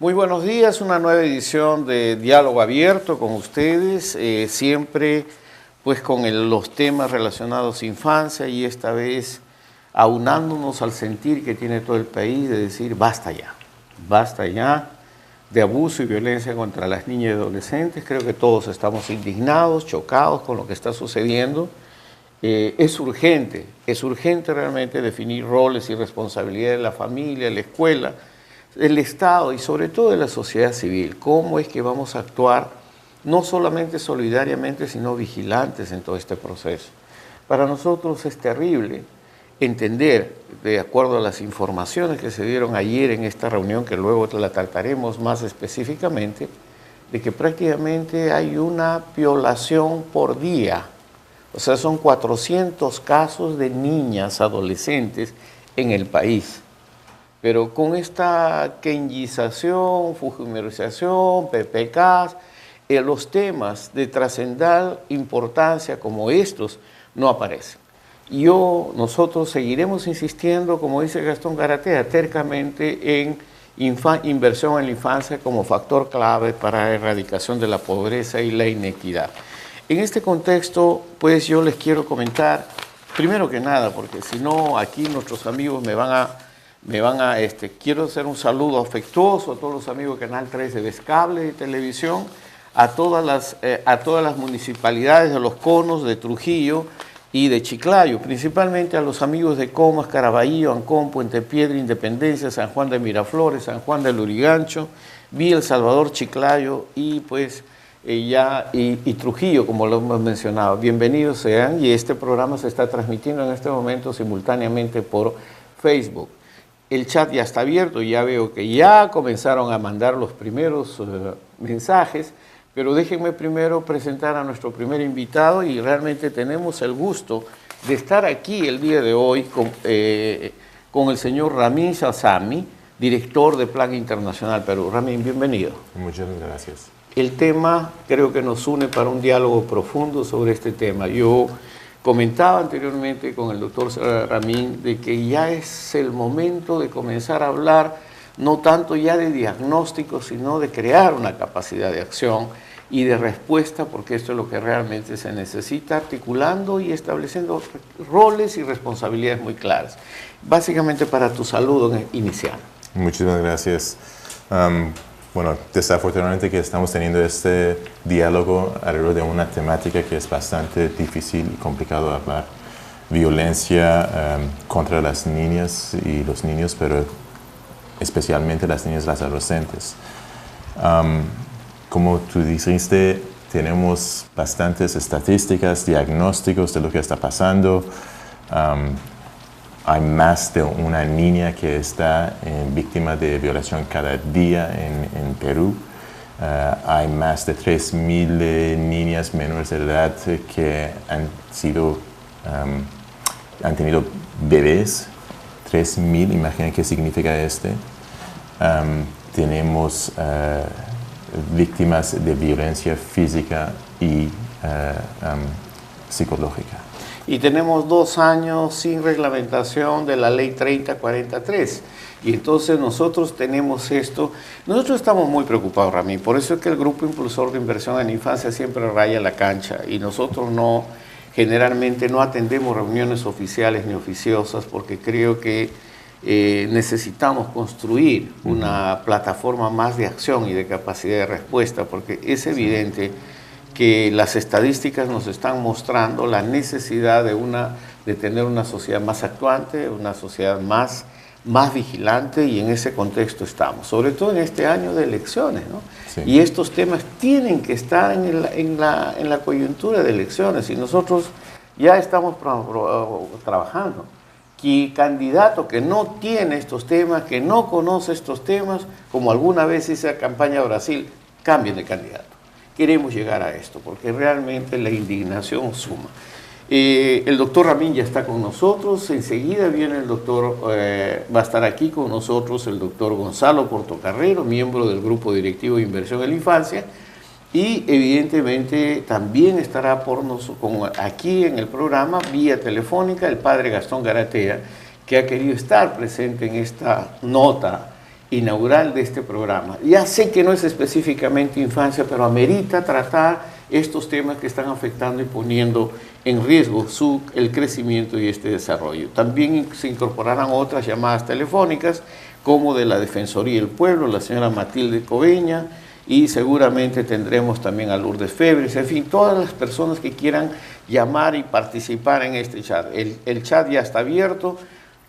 Muy buenos días, una nueva edición de Diálogo Abierto con ustedes, siempre pues con los temas relacionados a infancia y esta vez aunándonos al sentir que tiene todo el país de decir basta ya de abuso y violencia contra las niñas y adolescentes. Creo que todos estamos indignados, chocados con lo que está sucediendo. Es urgente realmente definir roles y responsabilidades de la familia, de la escuela, del Estado y sobre todo de la sociedad civil. ¿Cómo es que vamos a actuar no solamente solidariamente, sino vigilantes en todo este proceso? Para nosotros es terrible entender, de acuerdo a las informaciones que se dieron ayer en esta reunión, que luego la trataremos más específicamente, de que prácticamente hay una violación por día. O sea, son 400 casos de niñas, adolescentes en el país. Pero con esta kenyización, fujimorización, PPKs, los temas de trascendental importancia como estos no aparecen. Nosotros seguiremos insistiendo, como dice Gastón Garatea, tercamente en inversión en la infancia como factor clave para la erradicación de la pobreza y la inequidad. En este contexto, pues yo les quiero comentar, primero que nada, porque si no, aquí nuestros amigos quiero hacer un saludo afectuoso a todos los amigos de Canal 13 de Vescable de Televisión, a todas las municipalidades de los conos de Trujillo y de Chiclayo, principalmente a los amigos de Comas, Caraballo, Ancón, Puente Piedra, Independencia, San Juan de Miraflores, San Juan de Lurigancho, Villa El Salvador, Chiclayo y pues y Trujillo, como lo hemos mencionado. Bienvenidos sean, y este programa se está transmitiendo en este momento simultáneamente por Facebook. El chat ya está abierto, ya veo que ya comenzaron a mandar los primeros mensajes, pero déjenme primero presentar a nuestro primer invitado y realmente tenemos el gusto de estar aquí el día de hoy con el señor Ramin Shazami, director de Plan Internacional Perú. Ramin, bienvenido. Muchas gracias. El tema creo que nos une para un diálogo profundo sobre este tema. Yo comentaba anteriormente con el doctor Ramin de que ya es el momento de comenzar a hablar no tanto ya de diagnóstico, sino de crear una capacidad de acción y de respuesta, porque esto es lo que realmente se necesita, articulando y estableciendo roles y responsabilidades muy claras. Básicamente para tu saludo inicial. Muchísimas gracias. Bueno, desafortunadamente que estamos teniendo este diálogo alrededor de una temática que es bastante difícil y complicado de hablar. Violencia contra las niñas y los niños, pero especialmente las niñas y las adolescentes. Como tú dijiste, tenemos bastantes estadísticas, diagnósticos de lo que está pasando. Hay más de una niña que está víctima de violación cada día en Perú. Hay más de 3.000 niñas menores de edad que han tenido bebés. 3.000, imaginen qué significa tenemos víctimas de violencia física y psicológica. Y tenemos 2 años sin reglamentación de la ley 3043. Y entonces nosotros tenemos esto. Nosotros estamos muy preocupados, Ramín. Por eso es que el Grupo Impulsor de Inversión en la Infancia siempre raya la cancha. Y nosotros generalmente no atendemos reuniones oficiales ni oficiosas, porque creo que necesitamos construir una plataforma más de acción y de capacidad de respuesta, porque es evidente que las estadísticas nos están mostrando la necesidad de tener una sociedad más actuante, una sociedad más vigilante, y en ese contexto estamos, sobre todo en este año de elecciones, ¿no? Sí. Y estos temas tienen que estar en la coyuntura de elecciones, y nosotros ya estamos trabajando. Que candidato que no tiene estos temas, que no conoce estos temas, como alguna vez hice la campaña a Brasil, cambien de candidato. Queremos llegar a esto, porque realmente la indignación suma. El doctor Ramin ya está con nosotros, enseguida viene el doctor, va a estar aquí con nosotros el doctor Gonzalo Portocarrero, miembro del Grupo Directivo de Inversión en la Infancia, y evidentemente también estará aquí en el programa, vía telefónica, el padre Gastón Garatea, que ha querido estar presente en esta nota inaugural de este programa. Ya sé que no es específicamente infancia, pero amerita tratar estos temas que están afectando y poniendo en riesgo el crecimiento y este desarrollo. También se incorporarán otras llamadas telefónicas, como de la Defensoría del Pueblo, la señora Matilde Coveña, y seguramente tendremos también a Lourdes Febres, en fin, todas las personas que quieran llamar y participar en este chat. El chat ya está abierto.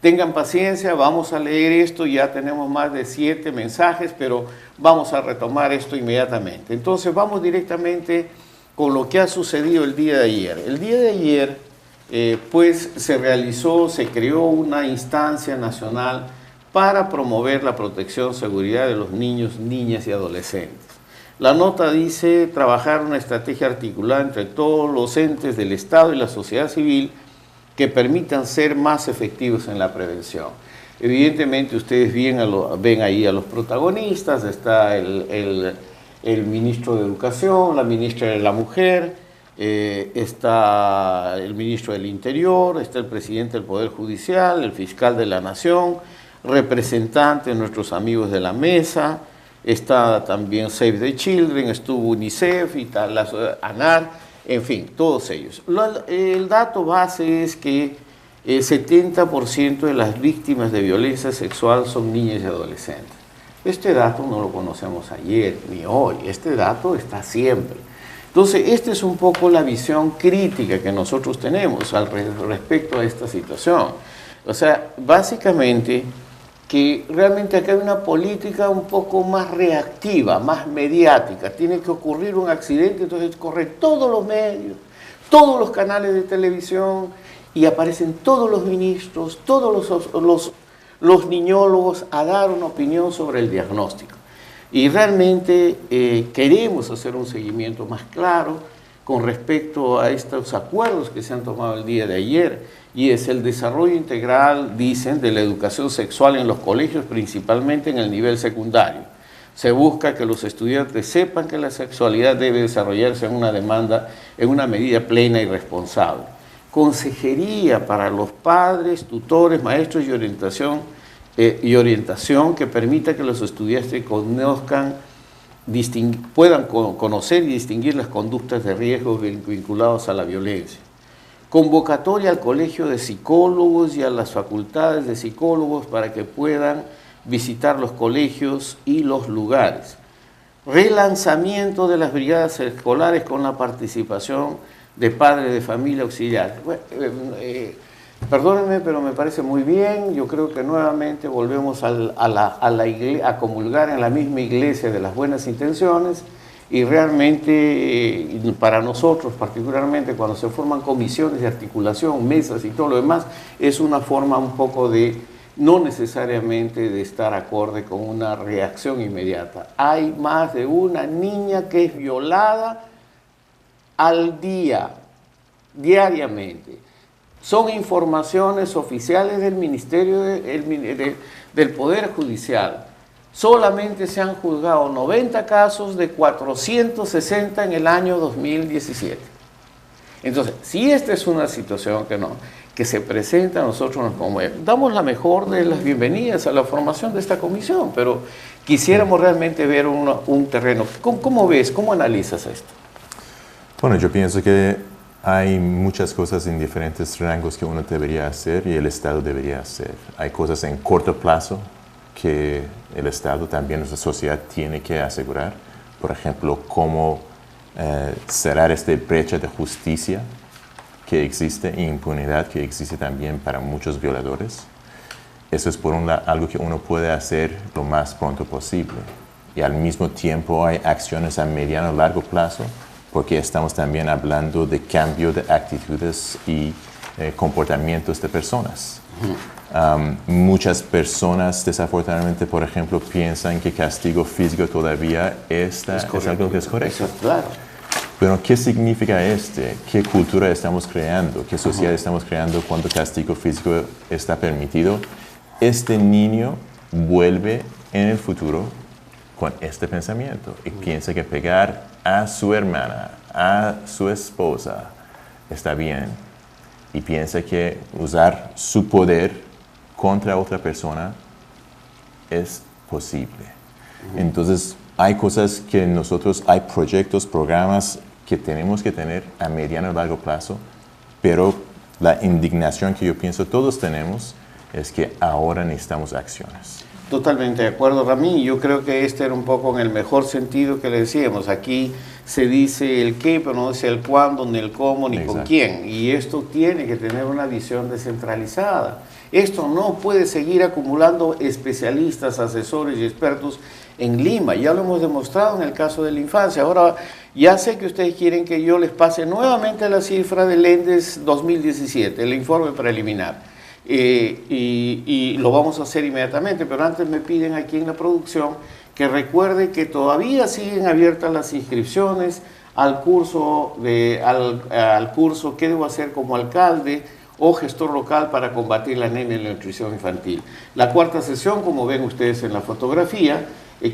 Tengan paciencia, vamos a leer esto, ya tenemos más de 7 mensajes, pero vamos a retomar esto inmediatamente. Entonces vamos directamente con lo que ha sucedido el día de ayer. El día de ayer, pues se creó una instancia nacional para promover la protección y seguridad de los niños, niñas y adolescentes. La nota dice trabajar una estrategia articulada entre todos los entes del Estado y la sociedad civil que permitan ser más efectivos en la prevención. Evidentemente ustedes ven ahí a los protagonistas, está el ministro de Educación, la ministra de la Mujer, está el ministro del Interior, está el presidente del Poder Judicial, el fiscal de la Nación, representantes de nuestros amigos de la mesa, está también Save the Children, estuvo UNICEF y tal, ANAR, en fin, todos ellos. El dato base es que el 70% de las víctimas de violencia sexual son niñas y adolescentes. Este dato no lo conocemos ayer ni hoy, este dato está siempre. Entonces, esta es un poco la visión crítica que nosotros tenemos respecto a esta situación. O sea, básicamente que realmente acá hay una política un poco más reactiva, más mediática. Tiene que ocurrir un accidente, entonces corren todos los medios, todos los canales de televisión y aparecen todos los ministros, todos los niñólogos a dar una opinión sobre el diagnóstico. Y realmente queremos hacer un seguimiento más claro con respecto a estos acuerdos que se han tomado el día de ayer, y es el desarrollo integral, dicen, de la educación sexual en los colegios, principalmente en el nivel secundario. Se busca que los estudiantes sepan que la sexualidad debe desarrollarse en una medida plena y responsable. Consejería para los padres, tutores, maestros y orientación que permita que los estudiantes puedan conocer y distinguir las conductas de riesgo vinculadas a la violencia. Convocatoria al Colegio de Psicólogos y a las facultades de psicólogos para que puedan visitar los colegios y los lugares. Relanzamiento de las brigadas escolares con la participación de padres de familia auxiliares. Bueno, perdónenme, pero me parece muy bien. Yo creo que nuevamente volvemos a comulgar en la misma iglesia de las buenas intenciones. Y realmente para nosotros, particularmente cuando se forman comisiones de articulación, mesas y todo lo demás, es una forma un poco de, no necesariamente de estar acorde con una reacción inmediata. Hay más de una niña que es violada al día, diariamente. Son informaciones oficiales del Ministerio del Poder Judicial. Solamente se han juzgado 90 casos de 460 en el año 2017. Entonces, si esta es una situación que se presenta, nosotros nos conmovemos. Damos la mejor de las bienvenidas a la formación de esta comisión, pero quisiéramos realmente ver un terreno. ¿Cómo ves? ¿Cómo analizas esto? Bueno, yo pienso que hay muchas cosas en diferentes rangos que uno debería hacer y el Estado debería hacer. Hay cosas en corto plazo que el Estado, también nuestra sociedad, tiene que asegurar. Por ejemplo, cómo cerrar esta brecha de justicia que existe e impunidad que existe también para muchos violadores. Eso es por un lado algo que uno puede hacer lo más pronto posible. Y al mismo tiempo hay acciones a mediano y largo plazo, porque estamos también hablando de cambio de actitudes y comportamientos de personas. Muchas personas, desafortunadamente, por ejemplo, piensan que castigo físico todavía es algo que es correcto. Eso, claro. Pero, ¿qué significa ¿Qué cultura estamos creando? ¿Qué sociedad estamos creando cuando castigo físico está permitido? Este niño vuelve en el futuro con este pensamiento y piensa que pegar a su hermana, a su esposa, está bien. Y piensa que usar su poder contra otra persona es posible. Entonces, hay cosas que hay proyectos, programas que tenemos que tener a mediano y largo plazo, pero la indignación que yo pienso todos tenemos es que ahora necesitamos acciones. Totalmente de acuerdo, Ramí. Yo creo que este era un poco en el mejor sentido que le decíamos. Aquí se dice el qué, pero no dice el cuándo, ni el cómo, ni con quién. Y esto tiene que tener una visión descentralizada. Esto no puede seguir acumulando especialistas, asesores y expertos en Lima. Ya lo hemos demostrado en el caso de la infancia. Ahora, ya sé que ustedes quieren que yo les pase nuevamente la cifra del ENDES 2017, el informe preliminar. Y lo vamos a hacer inmediatamente, pero antes me piden aquí en la producción que recuerde que todavía siguen abiertas las inscripciones al curso ¿Qué debo hacer como alcalde o gestor local para combatir la anemia y la nutrición infantil? La cuarta sesión, como ven ustedes en la fotografía,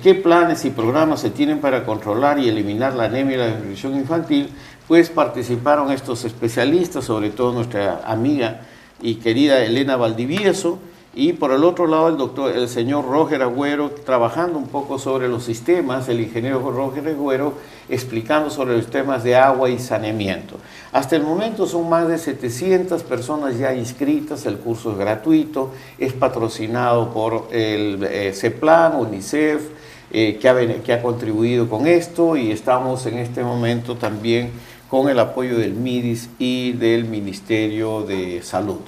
¿qué planes y programas se tienen para controlar y eliminar la anemia y la nutrición infantil? Pues participaron estos especialistas, sobre todo nuestra amiga y querida Elena Valdivieso, y por el otro lado el señor Roger Agüero, trabajando un poco sobre los sistemas, el ingeniero Roger Agüero explicando sobre los temas de agua y saneamiento. Hasta el momento son más de 700 personas ya inscritas, el curso es gratuito, es patrocinado por el CEPLAN, UNICEF, que ha contribuido con esto, y estamos en este momento también con el apoyo del MIDIS y del Ministerio de Salud.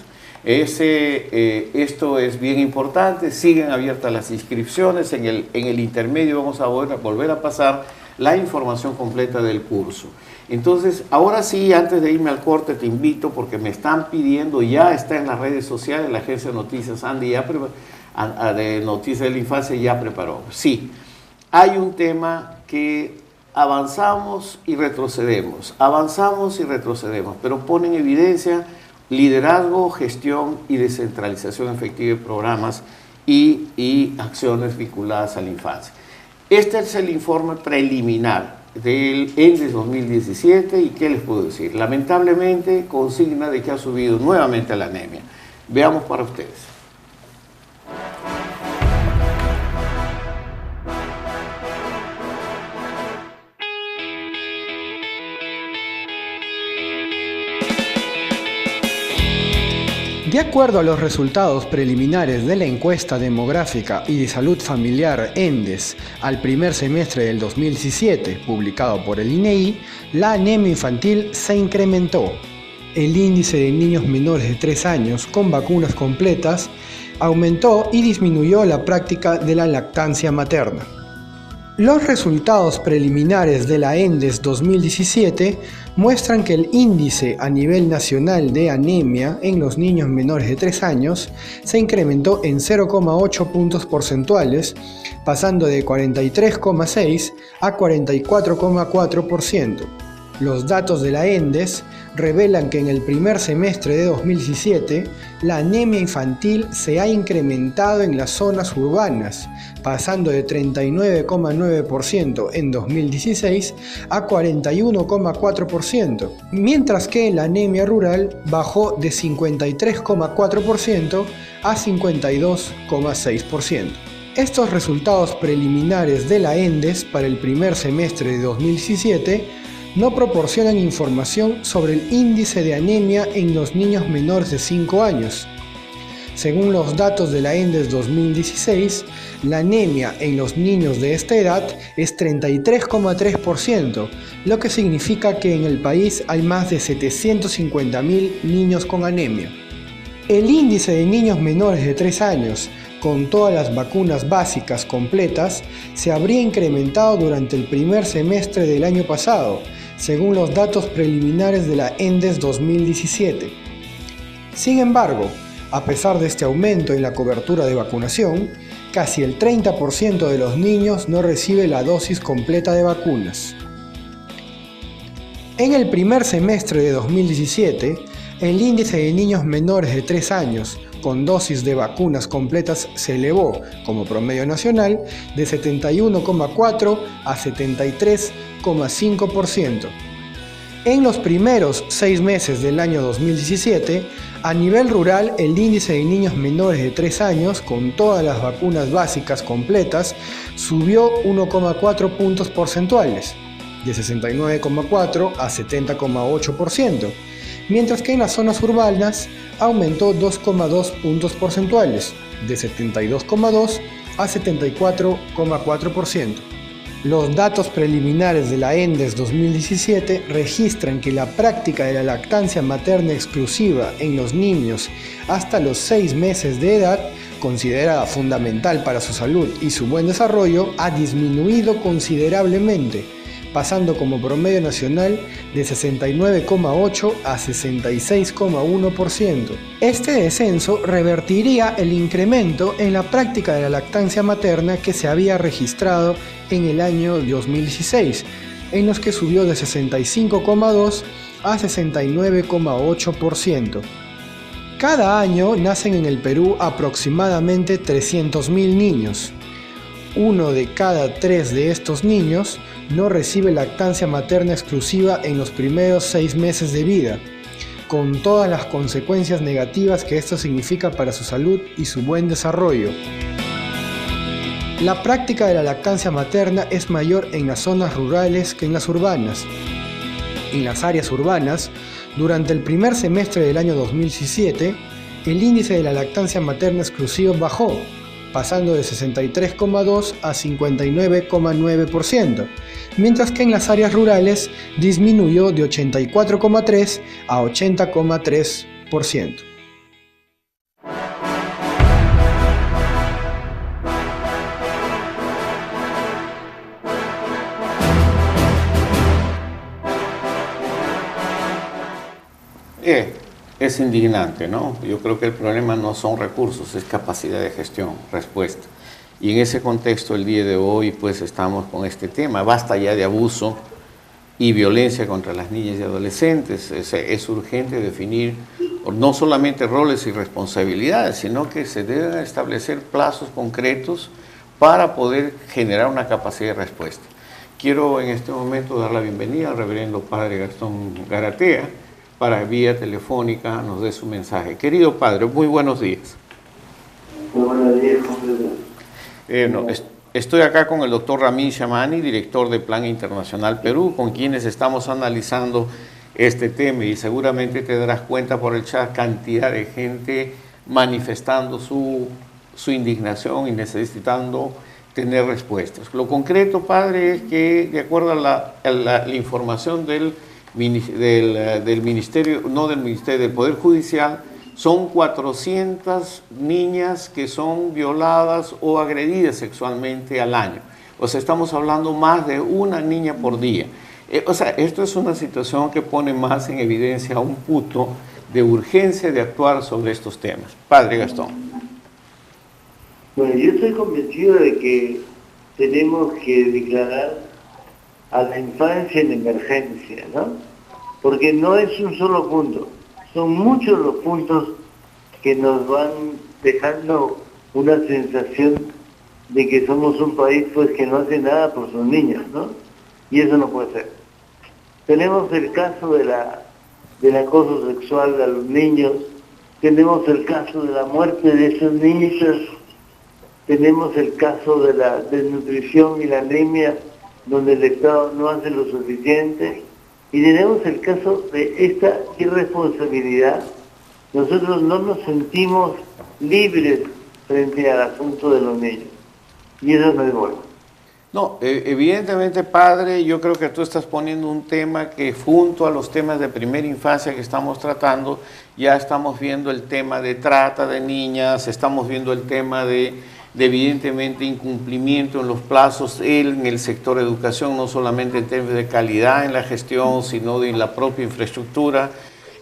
Esto es bien importante, siguen abiertas las inscripciones, en el intermedio vamos a volver a pasar la información completa del curso. Entonces, ahora sí, antes de irme al corte, te invito, porque me están pidiendo, ya está en las redes sociales, la agencia de noticias Andy, de Noticias de la Infancia ya preparó. Sí, hay un tema que avanzamos y retrocedemos, pero pone en evidencia liderazgo, gestión y descentralización efectiva de programas y acciones vinculadas a la infancia. Este es el informe preliminar del ENDES 2017 y ¿qué les puedo decir? Lamentablemente consigna de que ha subido nuevamente la anemia. Veamos para ustedes. De acuerdo a los resultados preliminares de la encuesta demográfica y de salud familiar ENDES al primer semestre del 2017, publicado por el INEI, la anemia infantil se incrementó. El índice de niños menores de 3 años con vacunas completas aumentó y disminuyó la práctica de la lactancia materna. Los resultados preliminares de la ENDES 2017 muestran que el índice a nivel nacional de anemia en los niños menores de 3 años se incrementó en 0,8 puntos porcentuales, pasando de 43,6 a 44,4%. Los datos de la ENDES revelan que en el primer semestre de 2017 la anemia infantil se ha incrementado en las zonas urbanas, pasando de 39,9% en 2016 a 41,4%, mientras que la anemia rural bajó de 53,4% a 52,6%. Estos resultados preliminares de la ENDES para el primer semestre de 2017 no proporcionan información sobre el índice de anemia en los niños menores de 5 años. Según los datos de la ENDES 2016, la anemia en los niños de esta edad es 33,3%, lo que significa que en el país hay más de 750.000 niños con anemia. El índice de niños menores de 3 años con todas las vacunas básicas completas se habría incrementado durante el primer semestre del año pasado, según los datos preliminares de la ENDES 2017. Sin embargo, a pesar de este aumento en la cobertura de vacunación, casi el 30% de los niños no recibe la dosis completa de vacunas. En el primer semestre de 2017, el índice de niños menores de 3 años con dosis de vacunas completas se elevó, como promedio nacional, de 71,4 a 73,5%. En los primeros 6 meses del año 2017, a nivel rural, el índice de niños menores de 3 años, con todas las vacunas básicas completas, subió 1,4 puntos porcentuales, de 69,4 a 70,8%, mientras que en las zonas urbanas aumentó 2,2 puntos porcentuales, de 72,2 a 74,4%. Los datos preliminares de la ENDES 2017 registran que la práctica de la lactancia materna exclusiva en los niños hasta los 6 meses de edad, considerada fundamental para su salud y su buen desarrollo, ha disminuido considerablemente, pasando como promedio nacional de 69,8 a 66,1%. Este descenso revertiría el incremento en la práctica de la lactancia materna que se había registrado en el año 2016, en los que subió de 65,2 a 69,8%. Cada año nacen en el Perú aproximadamente 300.000 niños. 1 de cada 3 de estos niños no recibe lactancia materna exclusiva en los primeros 6 meses de vida, con todas las consecuencias negativas que esto significa para su salud y su buen desarrollo. La práctica de la lactancia materna es mayor en las zonas rurales que en las urbanas. En las áreas urbanas, durante el primer semestre del año 2017, el índice de la lactancia materna exclusiva bajó, pasando de 63,2 a 59,9%, mientras que en las áreas rurales disminuyó de 84,3 a 80,3%. Es indignante, ¿no? Yo creo que el problema no son recursos, es capacidad de gestión, respuesta. Y en ese contexto, el día de hoy, pues estamos con este tema. Basta ya de abuso y violencia contra las niñas y adolescentes. Es urgente definir no solamente roles y responsabilidades, sino que se deben establecer plazos concretos para poder generar una capacidad de respuesta. Quiero en este momento dar la bienvenida al reverendo padre Gastón Garatea, para vía telefónica nos dé su mensaje. Querido padre, muy buenos días. Muy buenos días, estoy acá con el doctor Ramín Chamani, director de Plan Internacional Perú, con quienes estamos analizando este tema y seguramente te darás cuenta por el chat cantidad de gente manifestando su indignación y necesitando tener respuestas. Lo concreto, padre, es que de acuerdo a la información del Ministerio, del Poder Judicial, son 400 niñas que son violadas o agredidas sexualmente al año. O sea, estamos hablando más de una niña por día. O sea, esto es una situación que pone más en evidencia un punto de urgencia de actuar sobre estos temas. Padre Gastón. Bueno, yo estoy convencido de que tenemos que declarar a la infancia en emergencia, ¿no? Porque no es un solo punto, son muchos los puntos que nos van dejando una sensación de que somos un país pues que no hace nada por sus niños, ¿no? Y eso no puede ser. Tenemos el caso del acoso sexual a los niños, tenemos el caso de la muerte de esos niños, tenemos el caso de la desnutrición y la anemia, donde el Estado no hace lo suficiente, y tenemos el caso de esta irresponsabilidad. Nosotros no nos sentimos libres frente al asunto de los niños, y eso no es bueno. No, evidentemente, padre, yo creo que tú estás poniendo un tema que junto a los temas de primera infancia que estamos tratando, ya estamos viendo el tema de trata de niñas, estamos viendo el tema de evidentemente incumplimiento en los plazos en el sector de educación, no solamente en términos de calidad en la gestión, sino de la propia infraestructura,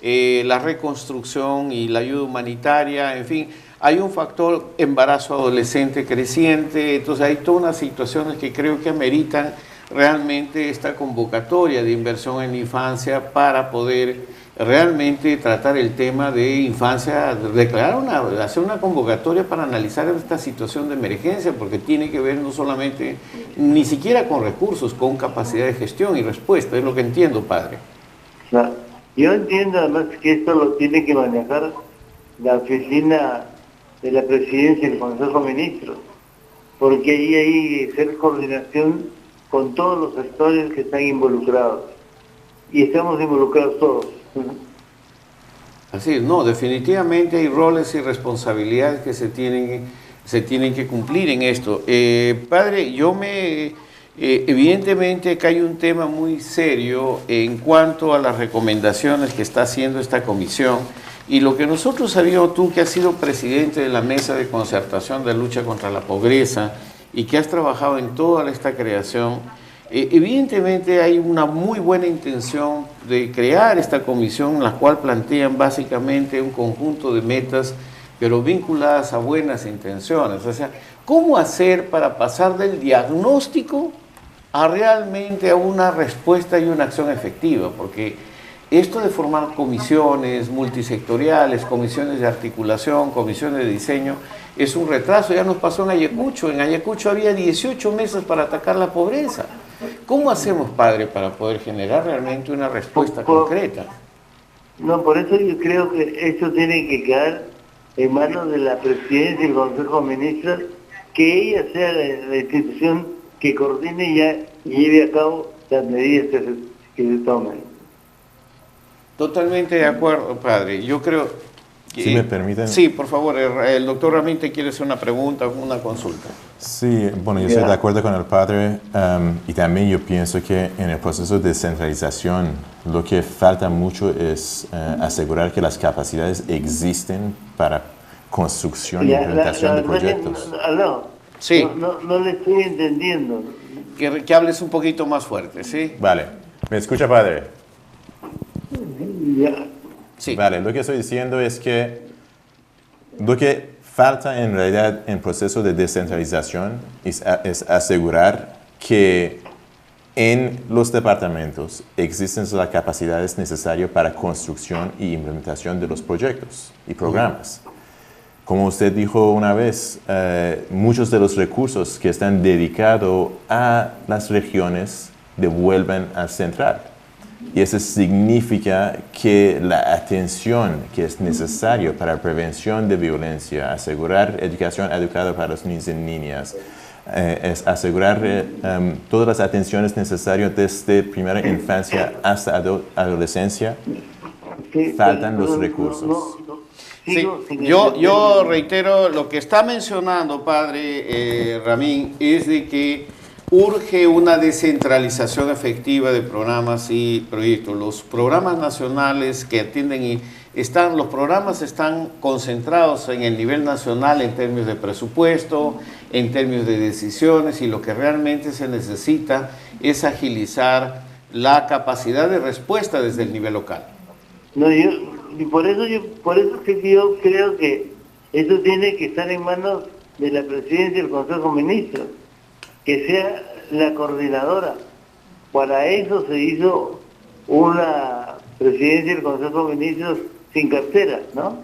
la reconstrucción y la ayuda humanitaria, en fin, hay un factor embarazo adolescente creciente, entonces hay todas unas situaciones que creo que ameritan realmente esta convocatoria de inversión en la infancia para poder realmente tratar el tema de infancia, hacer una convocatoria para analizar esta situación de emergencia, porque tiene que ver no solamente, ni siquiera con recursos, con capacidad de gestión y respuesta, es lo que entiendo, padre. O sea, yo entiendo además que esto lo tiene que manejar la oficina de la presidencia del Consejo de Ministros, porque ahí hay que hacer coordinación con todos los sectores que están involucrados. Y estamos involucrados todos. Así es, no, definitivamente hay roles y responsabilidades que se tienen que cumplir en esto. Padre, evidentemente que hay un tema muy serio en cuanto a las recomendaciones que está haciendo esta comisión y lo que nosotros sabíamos, tú que has sido presidente de la Mesa de Concertación de Lucha contra la Pobreza y que has trabajado en toda esta creación, evidentemente hay una muy buena intención de crear esta comisión en la cual plantean básicamente un conjunto de metas pero vinculadas a buenas intenciones. O sea, ¿cómo hacer para pasar del diagnóstico a realmente a una respuesta y una acción efectiva? Porque esto de formar comisiones multisectoriales, comisiones de articulación, comisiones de diseño, es un retraso. Ya nos pasó en Ayacucho. En Ayacucho había 18 meses para atacar la pobreza. ¿Cómo hacemos, padre, para poder generar realmente una respuesta concreta? No, por eso yo creo que esto tiene que quedar en manos de la presidencia y el Consejo de Ministros, que ella sea la institución que coordine y lleve a cabo las medidas que se tomen. Totalmente de acuerdo, padre. Yo creo que... Si me permiten. Sí, por favor, el doctor Ramín te quiere hacer una pregunta o una consulta. Sí, bueno, yo estoy de acuerdo con el padre y también yo pienso que en el proceso de descentralización lo que falta mucho es asegurar que las capacidades existen para construcción y implementación de proyectos. Sí. No le estoy entendiendo. Que hables un poquito más fuerte, ¿sí? Vale. ¿Me escucha, padre? Ya. Sí. Vale, lo que estoy diciendo es que lo que falta en realidad en el proceso de descentralización es asegurar que en los departamentos existen las capacidades necesarias para construcción y implementación de los proyectos y programas. Como usted dijo una vez, muchos de los recursos que están dedicados a las regiones devuelven al central. Y eso significa que la atención que es necesaria para la prevención de violencia, asegurar educación adecuada para los niños y niñas, es asegurar todas las atenciones necesarias desde primera infancia hasta adolescencia, faltan los recursos. Sí, yo reitero lo que está mencionando, padre Ramín, es de que urge una descentralización efectiva de programas y proyectos. Los programas nacionales que atienden los programas están concentrados en el nivel nacional en términos de presupuesto, en términos de decisiones, y lo que realmente se necesita es agilizar la capacidad de respuesta desde el nivel local. No, por eso es que yo creo que eso tiene que estar en manos de la presidencia del Consejo de Ministros, que sea la coordinadora. Para eso se hizo una presidencia del Consejo de Ministros sin cartera, ¿no?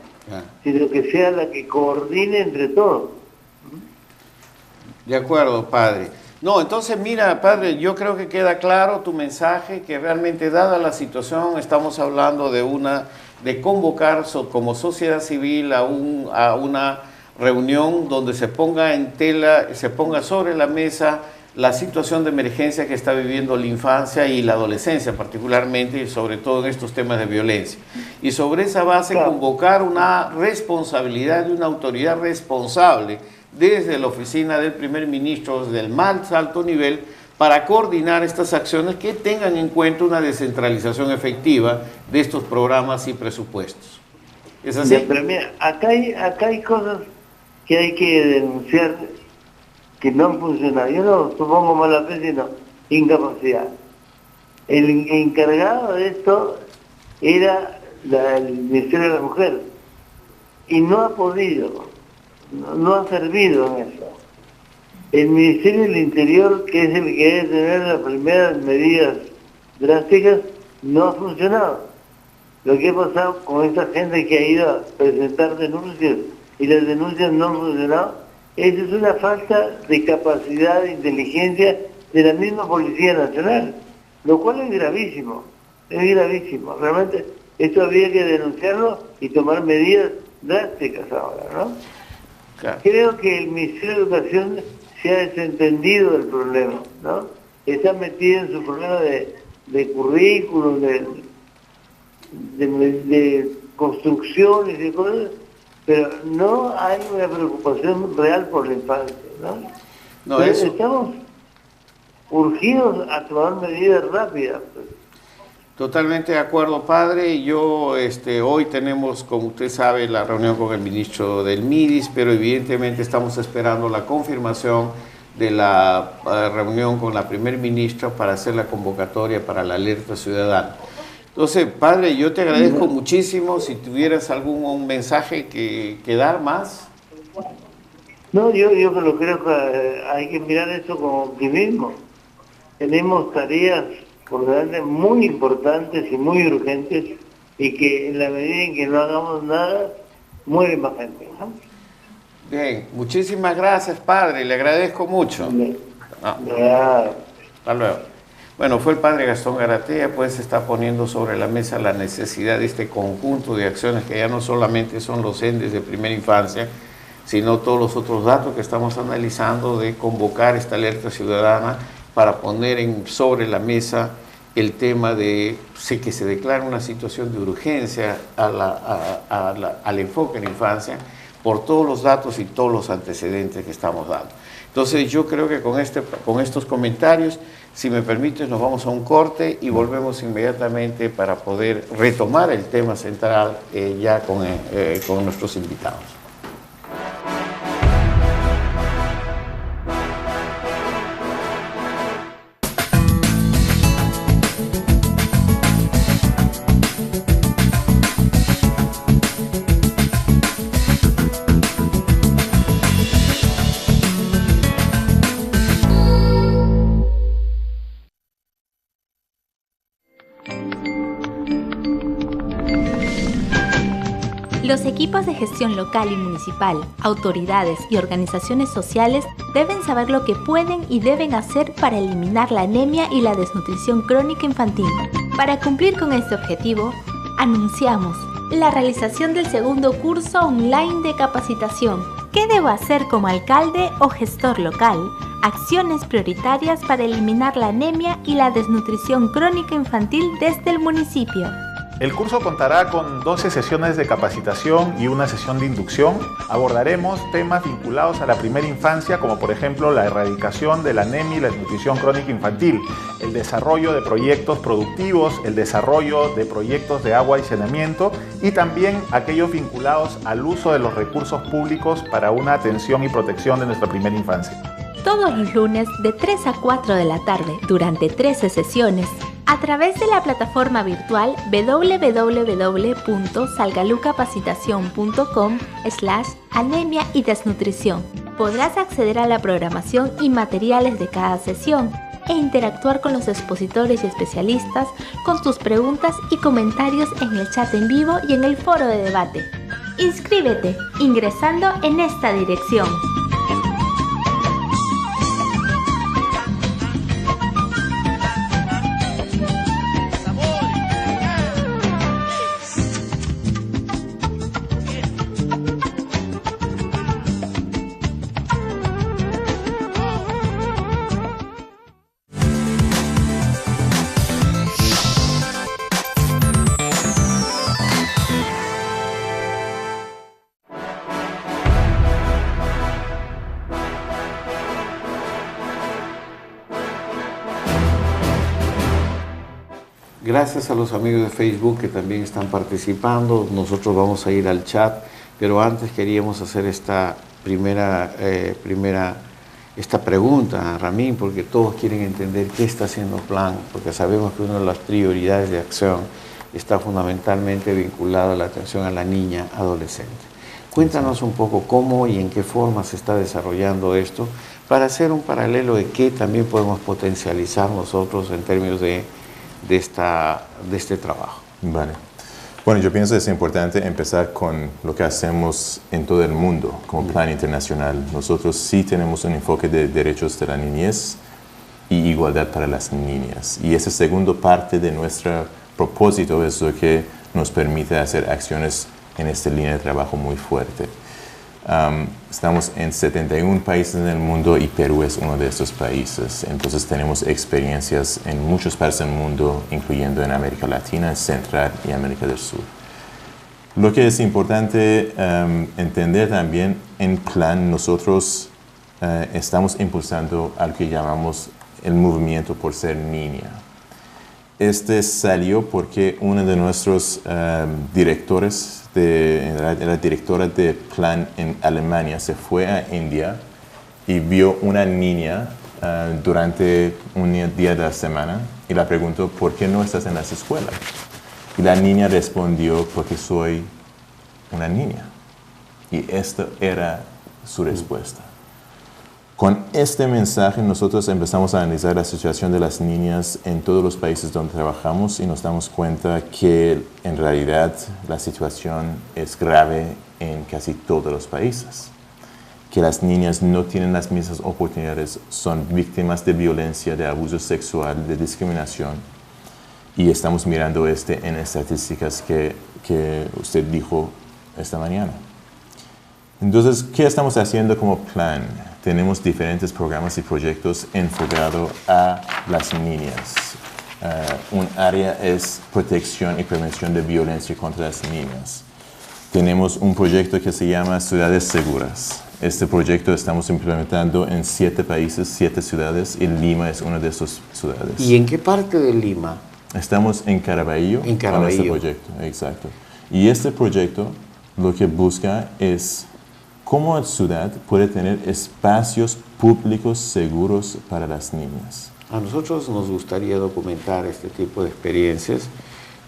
Sino que sea la que coordine entre todos. De acuerdo, padre. No, entonces mira, padre, yo creo que queda claro tu mensaje, que realmente dada la situación estamos hablando de convocar como sociedad civil a una reunión donde se ponga sobre la mesa la situación de emergencia que está viviendo la infancia y la adolescencia particularmente, y sobre todo en estos temas de violencia. Y sobre esa base convocar una responsabilidad de una autoridad responsable desde la oficina del primer ministro, desde el más alto nivel, para coordinar estas acciones que tengan en cuenta una descentralización efectiva de estos programas y presupuestos. ¿Es así? Pero mira, acá hay cosas que hay que denunciar que no han funcionado. Yo no supongo mala fe, sino incapacidad. El encargado de esto era el Ministerio de la Mujer y no ha podido, no ha servido en eso. El Ministerio del Interior, que es el que debe tener las primeras medidas drásticas, no ha funcionado. Lo que ha pasado con esta gente que ha ido a presentar denuncias y las denuncias no han funcionado, eso es una falta de capacidad, de inteligencia de la misma Policía Nacional, lo cual es gravísimo. es gravísimo. Realmente esto habría que denunciarlo y tomar medidas drásticas ahora, ¿no? Claro. Creo que el Ministerio de Educación se ha desentendido del problema, ¿no? Está metido en su problema de currículum, de construcciones y cosas, pero no hay una preocupación real por la infancia, ¿no? No, Entonces, eso. estamos urgidos a tomar medidas rápidas, pues. Totalmente de acuerdo, padre. Yo hoy tenemos, como usted sabe, la reunión con el ministro del MIDIS, pero evidentemente estamos esperando la confirmación de la reunión con la primer ministra para hacer la convocatoria para la alerta ciudadana. Entonces, padre, yo te agradezco muchísimo. Si tuvieras algún mensaje que dar más. No, yo creo que hay que mirar esto con optimismo. Tenemos tareas por delante muy importantes y muy urgentes, y que en la medida en que no hagamos nada, muere más gente, ¿no? Bien, muchísimas gracias, padre. Le agradezco mucho. Ya. Hasta luego. Bueno, fue el padre Gastón Garatea, pues está poniendo sobre la mesa la necesidad de este conjunto de acciones que ya no solamente son los ENDES de primera infancia, sino todos los otros datos que estamos analizando, de convocar esta alerta ciudadana para poner sobre la mesa el tema de que se declara una situación de urgencia al enfoque en la infancia por todos los datos y todos los antecedentes que estamos dando. Entonces yo creo que con estos comentarios, si me permites, nos vamos a un corte y volvemos inmediatamente para poder retomar el tema central ya con nuestros invitados. Los equipos de gestión local y municipal, autoridades y organizaciones sociales deben saber lo que pueden y deben hacer para eliminar la anemia y la desnutrición crónica infantil. Para cumplir con este objetivo, anunciamos la realización del segundo curso online de capacitación. ¿Qué debo hacer como alcalde o gestor local? Acciones prioritarias para eliminar la anemia y la desnutrición crónica infantil desde el municipio. El curso contará con 12 sesiones de capacitación y una sesión de inducción. Abordaremos temas vinculados a la primera infancia, como por ejemplo la erradicación de la anemia y la desnutrición crónica infantil, el desarrollo de proyectos productivos, el desarrollo de proyectos de agua y saneamiento, y también aquellos vinculados al uso de los recursos públicos para una atención y protección de nuestra primera infancia. Todos los lunes de 3 a 4 de la tarde, durante 13 sesiones, a través de la plataforma virtual www.salgalucapacitacion.com/anemia y desnutrición. Podrás acceder a la programación y materiales de cada sesión e interactuar con los expositores y especialistas con tus preguntas y comentarios en el chat en vivo y en el foro de debate. Inscríbete ingresando en esta dirección. Gracias a los amigos de Facebook que también están participando. Nosotros vamos a ir al chat, pero antes queríamos hacer esta esta pregunta a Ramín, porque todos quieren entender qué está haciendo el plan, porque sabemos que una de las prioridades de acción está fundamentalmente vinculada a la atención a la niña adolescente. Cuéntanos un poco cómo y en qué forma se está desarrollando esto, para hacer un paralelo de qué también podemos potencializar nosotros en términos de este trabajo. Vale. Bueno, yo pienso que es importante empezar con lo que hacemos en todo el mundo como plan internacional. Nosotros sí tenemos un enfoque de derechos de la niñez y igualdad para las niñas. Y esa segunda parte de nuestra propósito es lo que nos permite hacer acciones en esta línea de trabajo muy fuerte. Estamos en 71 países en el mundo y Perú es uno de estos países. Entonces tenemos experiencias en muchas partes del mundo, incluyendo en América Latina, Central y América del Sur. Lo que es importante entender también, en Plan nosotros estamos impulsando algo que llamamos el movimiento por ser niña. Este salió porque uno de nuestros directores, la directora de Plan en Alemania, se fue a India y vio una niña durante un día de la semana y la preguntó, ¿por qué no estás en las escuelas? Y la niña respondió, porque soy una niña. Y esta era su respuesta. Con este mensaje nosotros empezamos a analizar la situación de las niñas en todos los países donde trabajamos y nos damos cuenta que en realidad la situación es grave en casi todos los países. Que las niñas no tienen las mismas oportunidades, son víctimas de violencia, de abuso sexual, de discriminación. Y estamos mirando en estadísticas que usted dijo esta mañana. Entonces, ¿qué estamos haciendo como Plan? Tenemos diferentes programas y proyectos enfocados a las niñas. Un área es protección y prevención de violencia contra las niñas. Tenemos un proyecto que se llama Ciudades Seguras. Este proyecto estamos implementando en 7 países, 7 ciudades, y Lima es una de esas ciudades. ¿Y en qué parte de Lima? Estamos en Caraballo. En Caraballo. Con este proyecto, exacto. Y este proyecto lo que busca es cómo la ciudad puede tener espacios públicos seguros para las niñas. A nosotros nos gustaría documentar este tipo de experiencias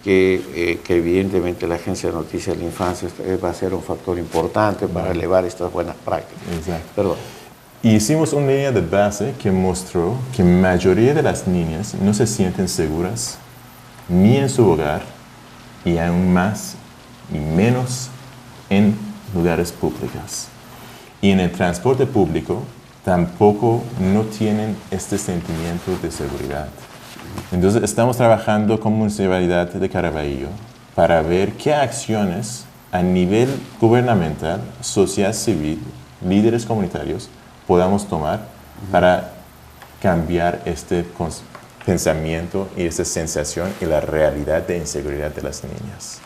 que evidentemente la Agencia de Noticias de la Infancia va a ser un factor importante para elevar estas buenas prácticas. Exacto. Perdón. Y hicimos una línea de base que mostró que la mayoría de las niñas no se sienten seguras ni en su hogar y aún más y menos en lugares públicos. Y en el transporte público tampoco no tienen este sentimiento de seguridad. Entonces estamos trabajando con la Municipalidad de Caraballo para ver qué acciones a nivel gubernamental, sociedad civil, líderes comunitarios podamos tomar para cambiar este pensamiento y esta sensación y la realidad de inseguridad de las niñas.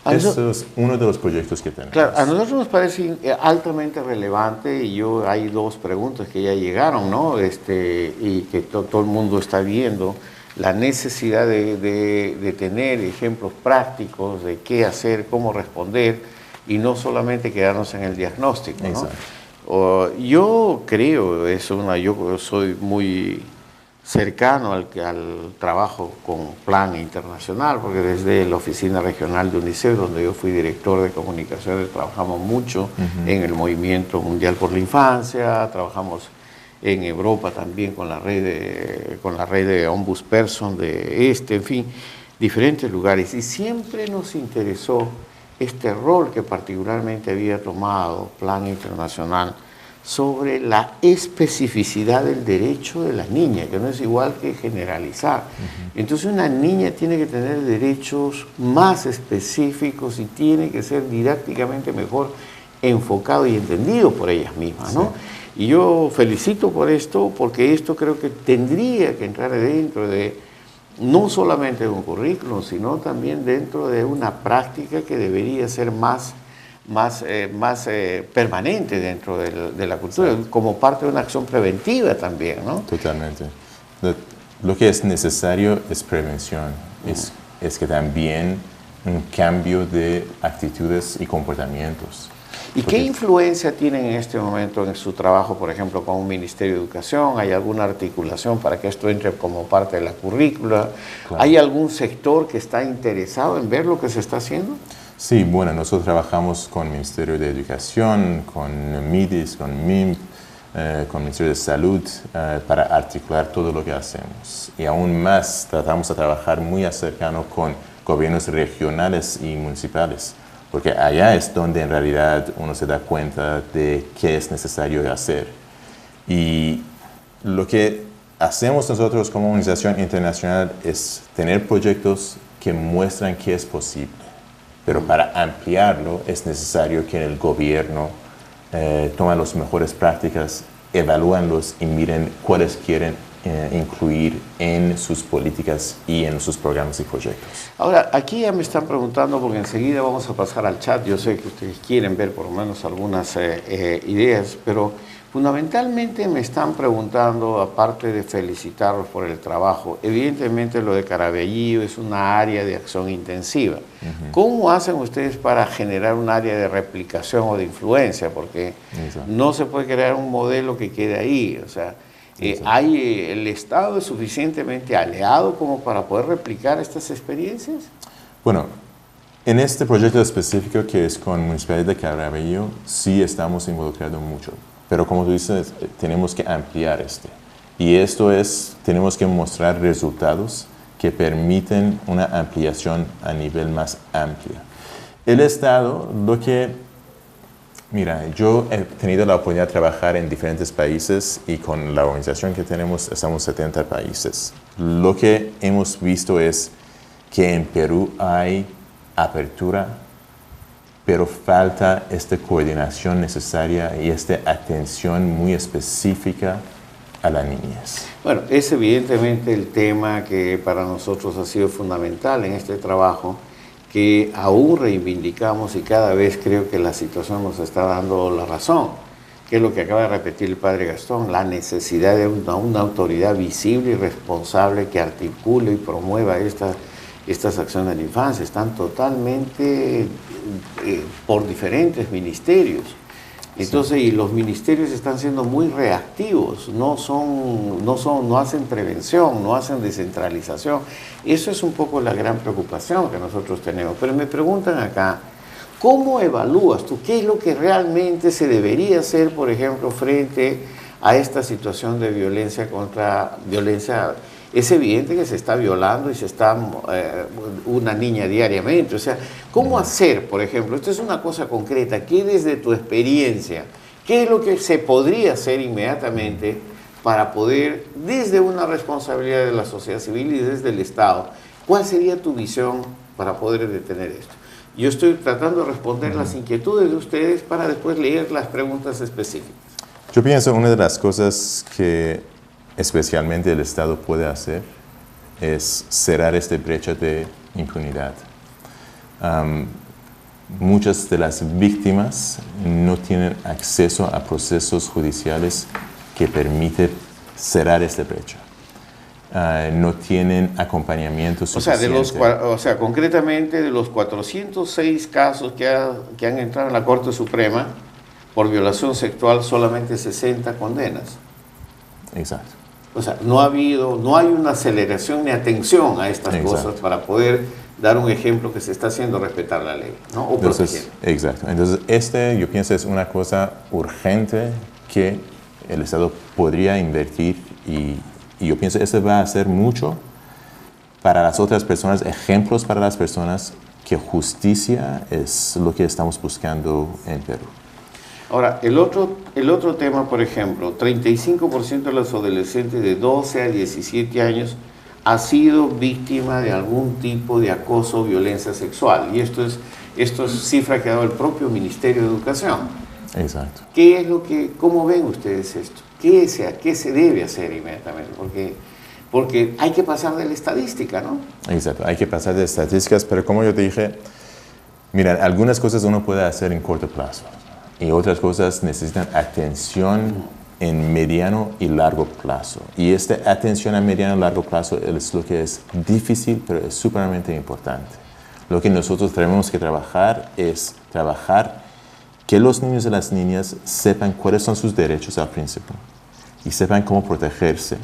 Eso es uno de los proyectos que tenemos. Claro, a nosotros nos parece altamente relevante y hay 2 preguntas que ya llegaron, ¿no? Y que todo el mundo está viendo, la necesidad de tener ejemplos prácticos de qué hacer, cómo responder y no solamente quedarnos en el diagnóstico, ¿no? Exacto. Yo creo, yo soy muy cercano al trabajo con Plan Internacional, porque desde la oficina regional de UNICEF, donde yo fui director de comunicaciones, trabajamos mucho en el movimiento mundial por la infancia, trabajamos en Europa también con la red de Ombudsperson en fin, diferentes lugares, y siempre nos interesó este rol que particularmente había tomado Plan Internacional sobre la especificidad del derecho de las niñas, que no es igual que generalizar. Entonces una niña tiene que tener derechos más específicos y tiene que ser didácticamente mejor enfocado y entendido por ellas mismas, ¿no? Sí. Y yo felicito por esto, porque esto creo que tendría que entrar dentro de, no solamente de un currículum, sino también dentro de una práctica que debería ser más permanente dentro de la cultura, sí, como parte de una acción preventiva también, ¿no? Totalmente. Lo que es necesario es prevención, es que también un cambio de actitudes y comportamientos. ¿Y qué influencia tienen en este momento en su trabajo, por ejemplo, con un Ministerio de Educación? ¿Hay alguna articulación para que esto entre como parte de la currícula? Claro. ¿Hay algún sector que está interesado en ver lo que se está haciendo? Sí, bueno, nosotros trabajamos con el Ministerio de Educación, con MIDIS, con MIMP, con el Ministerio de Salud, para articular todo lo que hacemos. Y aún más, tratamos de trabajar muy cercano con gobiernos regionales y municipales, porque allá es donde en realidad uno se da cuenta de qué es necesario hacer. Y lo que hacemos nosotros como organización internacional es tener proyectos que muestran que es posible. Pero para ampliarlo es necesario que el gobierno tome las mejores prácticas, evalúenlos y miren cuáles quieren incluir en sus políticas y en sus programas y proyectos. Ahora, aquí ya me están preguntando, porque enseguida vamos a pasar al chat, yo sé que ustedes quieren ver por lo menos algunas ideas, pero fundamentalmente me están preguntando, aparte de felicitarlos por el trabajo, evidentemente lo de Caraballo es una área de acción intensiva. ¿Cómo hacen ustedes para generar un área de replicación o de influencia? Porque no se puede crear un modelo que quede ahí, o sea, ¿el Estado es suficientemente aliado como para poder replicar estas experiencias? Bueno, en este proyecto específico que es con Municipalidad de Caraballo, sí estamos involucrados mucho. Pero como tú dices, tenemos que ampliar Y esto es, tenemos que mostrar resultados que permiten una ampliación a nivel más amplio. El Estado, mira, yo he tenido la oportunidad de trabajar en diferentes países y con la organización que tenemos estamos 70 países. Lo que hemos visto es que en Perú hay apertura, pero falta esta coordinación necesaria y esta atención muy específica a la niñez. Bueno, es evidentemente el tema que para nosotros ha sido fundamental en este trabajo, que aún reivindicamos y cada vez creo que la situación nos está dando la razón, que es lo que acaba de repetir el padre Gastón, la necesidad de una autoridad visible y responsable que articule y promueva estas acciones de la infancia. Están totalmente por diferentes ministerios. Entonces, y los ministerios están siendo muy reactivos, no hacen prevención, no hacen descentralización. Eso es un poco la gran preocupación que nosotros tenemos. Pero me preguntan acá, ¿cómo evalúas tú? ¿Qué es lo que realmente se debería hacer, por ejemplo, frente a esta situación de violencia contra violencia? Es evidente que se está violando y se está una niña diariamente. O sea, ¿cómo hacer, por ejemplo? Esto es una cosa concreta. ¿Qué desde tu experiencia, qué es lo que se podría hacer inmediatamente para poder, desde una responsabilidad de la sociedad civil y desde el Estado, cuál sería tu visión para poder detener esto? Yo estoy tratando de responder las inquietudes de ustedes para después leer las preguntas específicas. Yo pienso una de las cosas que especialmente el Estado puede hacer es cerrar esta brecha de impunidad. Muchas de las víctimas no tienen acceso a procesos judiciales que permiten cerrar esta brecha. No tienen acompañamiento suficiente. O sea, concretamente de los 406 casos que han entrado en la Corte Suprema por violación sexual, solamente 60 condenas. Exacto. O sea, no hay una aceleración ni atención a estas cosas para poder dar un ejemplo que se está haciendo respetar la ley, ¿no? O proteger. Exacto. Entonces, yo pienso es una cosa urgente que el Estado podría invertir y yo pienso que eso va a hacer mucho para las otras personas, ejemplos para las personas, que justicia es lo que estamos buscando en Perú. Ahora, el otro tema, por ejemplo, 35% de los adolescentes de 12 a 17 años ha sido víctima de algún tipo de acoso o violencia sexual. Y esto es cifra que ha dado el propio Ministerio de Educación. Exacto. ¿Cómo ven ustedes esto? ¿Qué se debe hacer inmediatamente? Porque hay que pasar de la estadística, ¿no? Exacto, hay que pasar de estadísticas, pero como yo te dije, mira, algunas cosas uno puede hacer en corto plazo. Y otras cosas necesitan atención en mediano y largo plazo. Y esta atención a mediano y largo plazo es lo que es difícil, pero es súpermente importante. Lo que nosotros tenemos que trabajar es que los niños y las niñas sepan cuáles son sus derechos al principio y sepan cómo protegerse,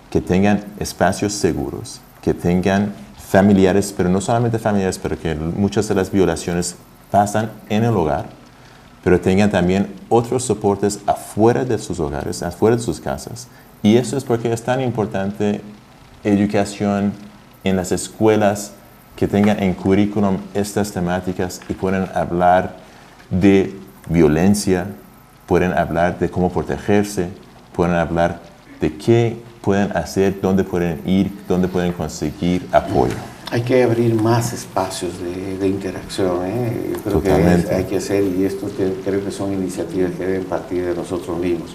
que tengan espacios seguros, que tengan familiares, pero no solamente familiares, pero que muchas de las violaciones pasan en el hogar, pero tengan también otros soportes afuera de sus hogares, afuera de sus casas. Y eso es porque es tan importante educación en las escuelas, que tengan en currículum estas temáticas y puedan hablar de violencia, pueden hablar de cómo protegerse, pueden hablar de qué pueden hacer, dónde pueden ir, dónde pueden conseguir apoyo. Hay que abrir más espacios de interacción, ¿eh? Yo creo Totalmente. que hay que hacer, y esto creo que son iniciativas que deben partir de nosotros mismos.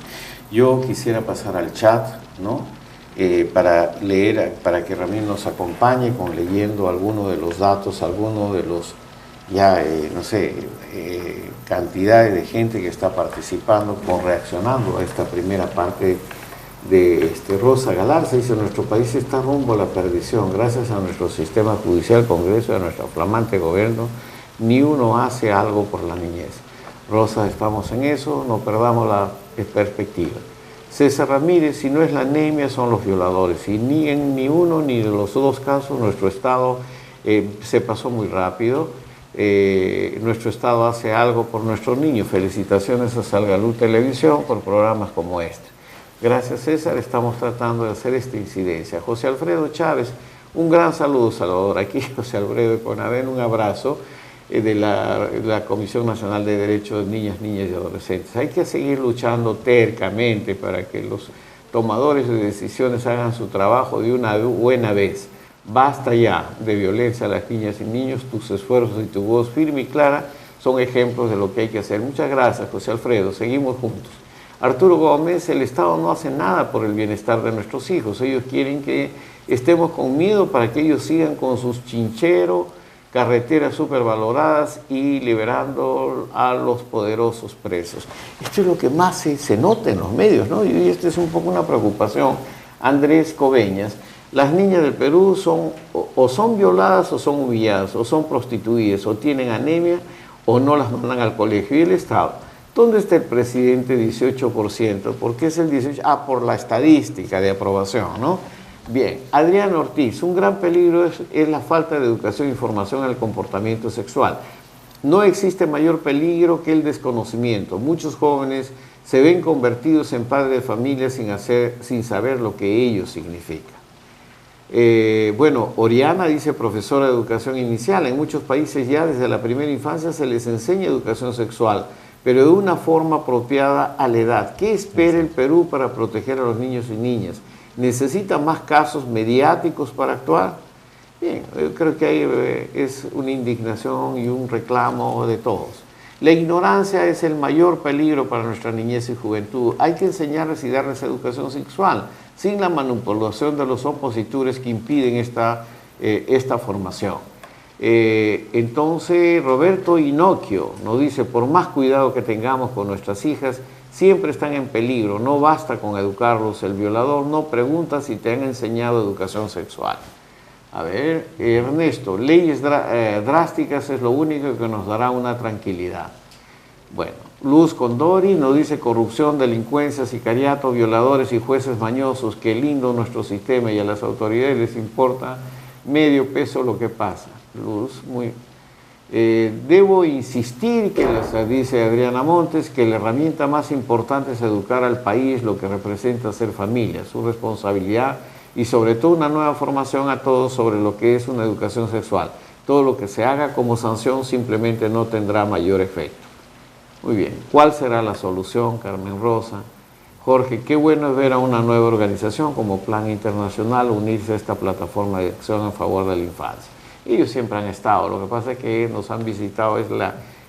Yo quisiera pasar al chat, ¿no? Para leer, para que Ramiro nos acompañe con leyendo algunos de los datos, algunos de los, no sé, cantidades de gente que está participando, reaccionando a esta primera parte de Rosa Galarza. Dice: nuestro país está rumbo a la perdición, gracias a nuestro sistema judicial, Congreso y a nuestro flamante gobierno, ni uno hace algo por la niñez. Rosa, estamos en eso, no perdamos la perspectiva. César Ramírez: si no es la anemia, son los violadores, y ni en ni uno ni de los dos casos nuestro Estado se pasó muy rápido. Nuestro Estado hace algo por nuestros niños. Felicitaciones a Salgalú Televisión por programas como este. Gracias, César, estamos tratando de hacer esta incidencia. José Alfredo Chávez: un gran saludo, Salvador. Aquí José Alfredo de Conaven, un abrazo de la Comisión Nacional de Derechos de Niñas y Adolescentes. Hay que seguir luchando tercamente para que los tomadores de decisiones hagan su trabajo de una buena vez. Basta ya de violencia a las niñas y niños. Tus esfuerzos y tu voz firme y clara son ejemplos de lo que hay que hacer. Muchas gracias, José Alfredo. Seguimos juntos. Arturo Gómez: el Estado no hace nada por el bienestar de nuestros hijos. Ellos quieren que estemos con miedo para que ellos sigan con sus chincheros, carreteras supervaloradas y liberando a los poderosos presos. Esto es lo que más se nota en los medios, ¿no? Y esta es un poco una preocupación. Andrés Coveñas: las niñas del Perú son violadas o son humilladas, o son prostituidas, o tienen anemia, o no las mandan al colegio. ¿Y el Estado? ¿Dónde está el presidente? 18%. ¿Por qué es el 18%? Por la estadística de aprobación, ¿no? Bien. Adrián Ortiz: un gran peligro es la falta de educación e información en el comportamiento sexual. No existe mayor peligro que el desconocimiento. Muchos jóvenes se ven convertidos en padres de familia sin saber lo que ello significa. Oriana dice: profesora de educación inicial. En muchos países ya desde la primera infancia se les enseña educación sexual, pero de una forma apropiada a la edad. ¿Qué espera el Perú para proteger a los niños y niñas? ¿Necesita más casos mediáticos para actuar? Bien, yo creo que ahí es una indignación y un reclamo de todos. La ignorancia es el mayor peligro para nuestra niñez y juventud. Hay que enseñarles y darles educación sexual, sin la manipulación de los opositores que impiden esta formación. Entonces Roberto Inoquio nos dice: por más cuidado que tengamos con nuestras hijas, siempre están en peligro. No basta con educarlos. El violador no pregunta si te han enseñado educación sexual. A ver, Ernesto: leyes drásticas es lo único que nos dará una tranquilidad. Bueno, Luz Condori nos dice: corrupción, delincuencia, sicariato, violadores y jueces mañosos. Qué lindo nuestro sistema, y a las autoridades les importa medio peso lo que pasa. Luz, debo insistir dice Adriana Montes, que la herramienta más importante es educar al país, lo que representa ser familia, su responsabilidad, y sobre todo una nueva formación a todos sobre lo que es una educación sexual. Todo lo que se haga como sanción simplemente no tendrá mayor efecto. Muy bien, ¿cuál será la solución, Carmen Rosa? Jorge: qué bueno es ver a una nueva organización como Plan Internacional unirse a esta plataforma de acción en favor de la infancia. Ellos siempre han estado, lo que pasa es que nos han visitado,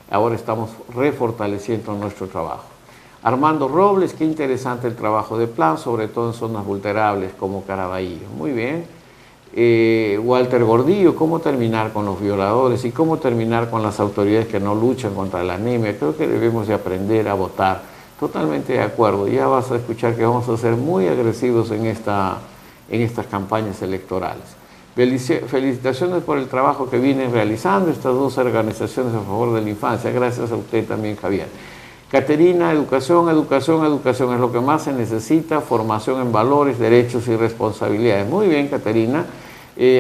ahora estamos refortaleciendo nuestro trabajo. Armando Robles: qué interesante el trabajo de Plan, sobre todo en zonas vulnerables como Caraballo. Muy bien. Walter Gordillo: cómo terminar con los violadores y cómo terminar con las autoridades que no luchan contra la anemia. Creo que debemos de aprender a votar. Totalmente de acuerdo. Ya vas a escuchar que vamos a ser muy agresivos en estas campañas electorales. Felicitaciones por el trabajo que vienen realizando estas dos organizaciones a favor de la infancia. Gracias a usted también, Javier. Caterina: educación es lo que más se necesita, formación en valores, derechos y responsabilidades. Muy bien, Caterina.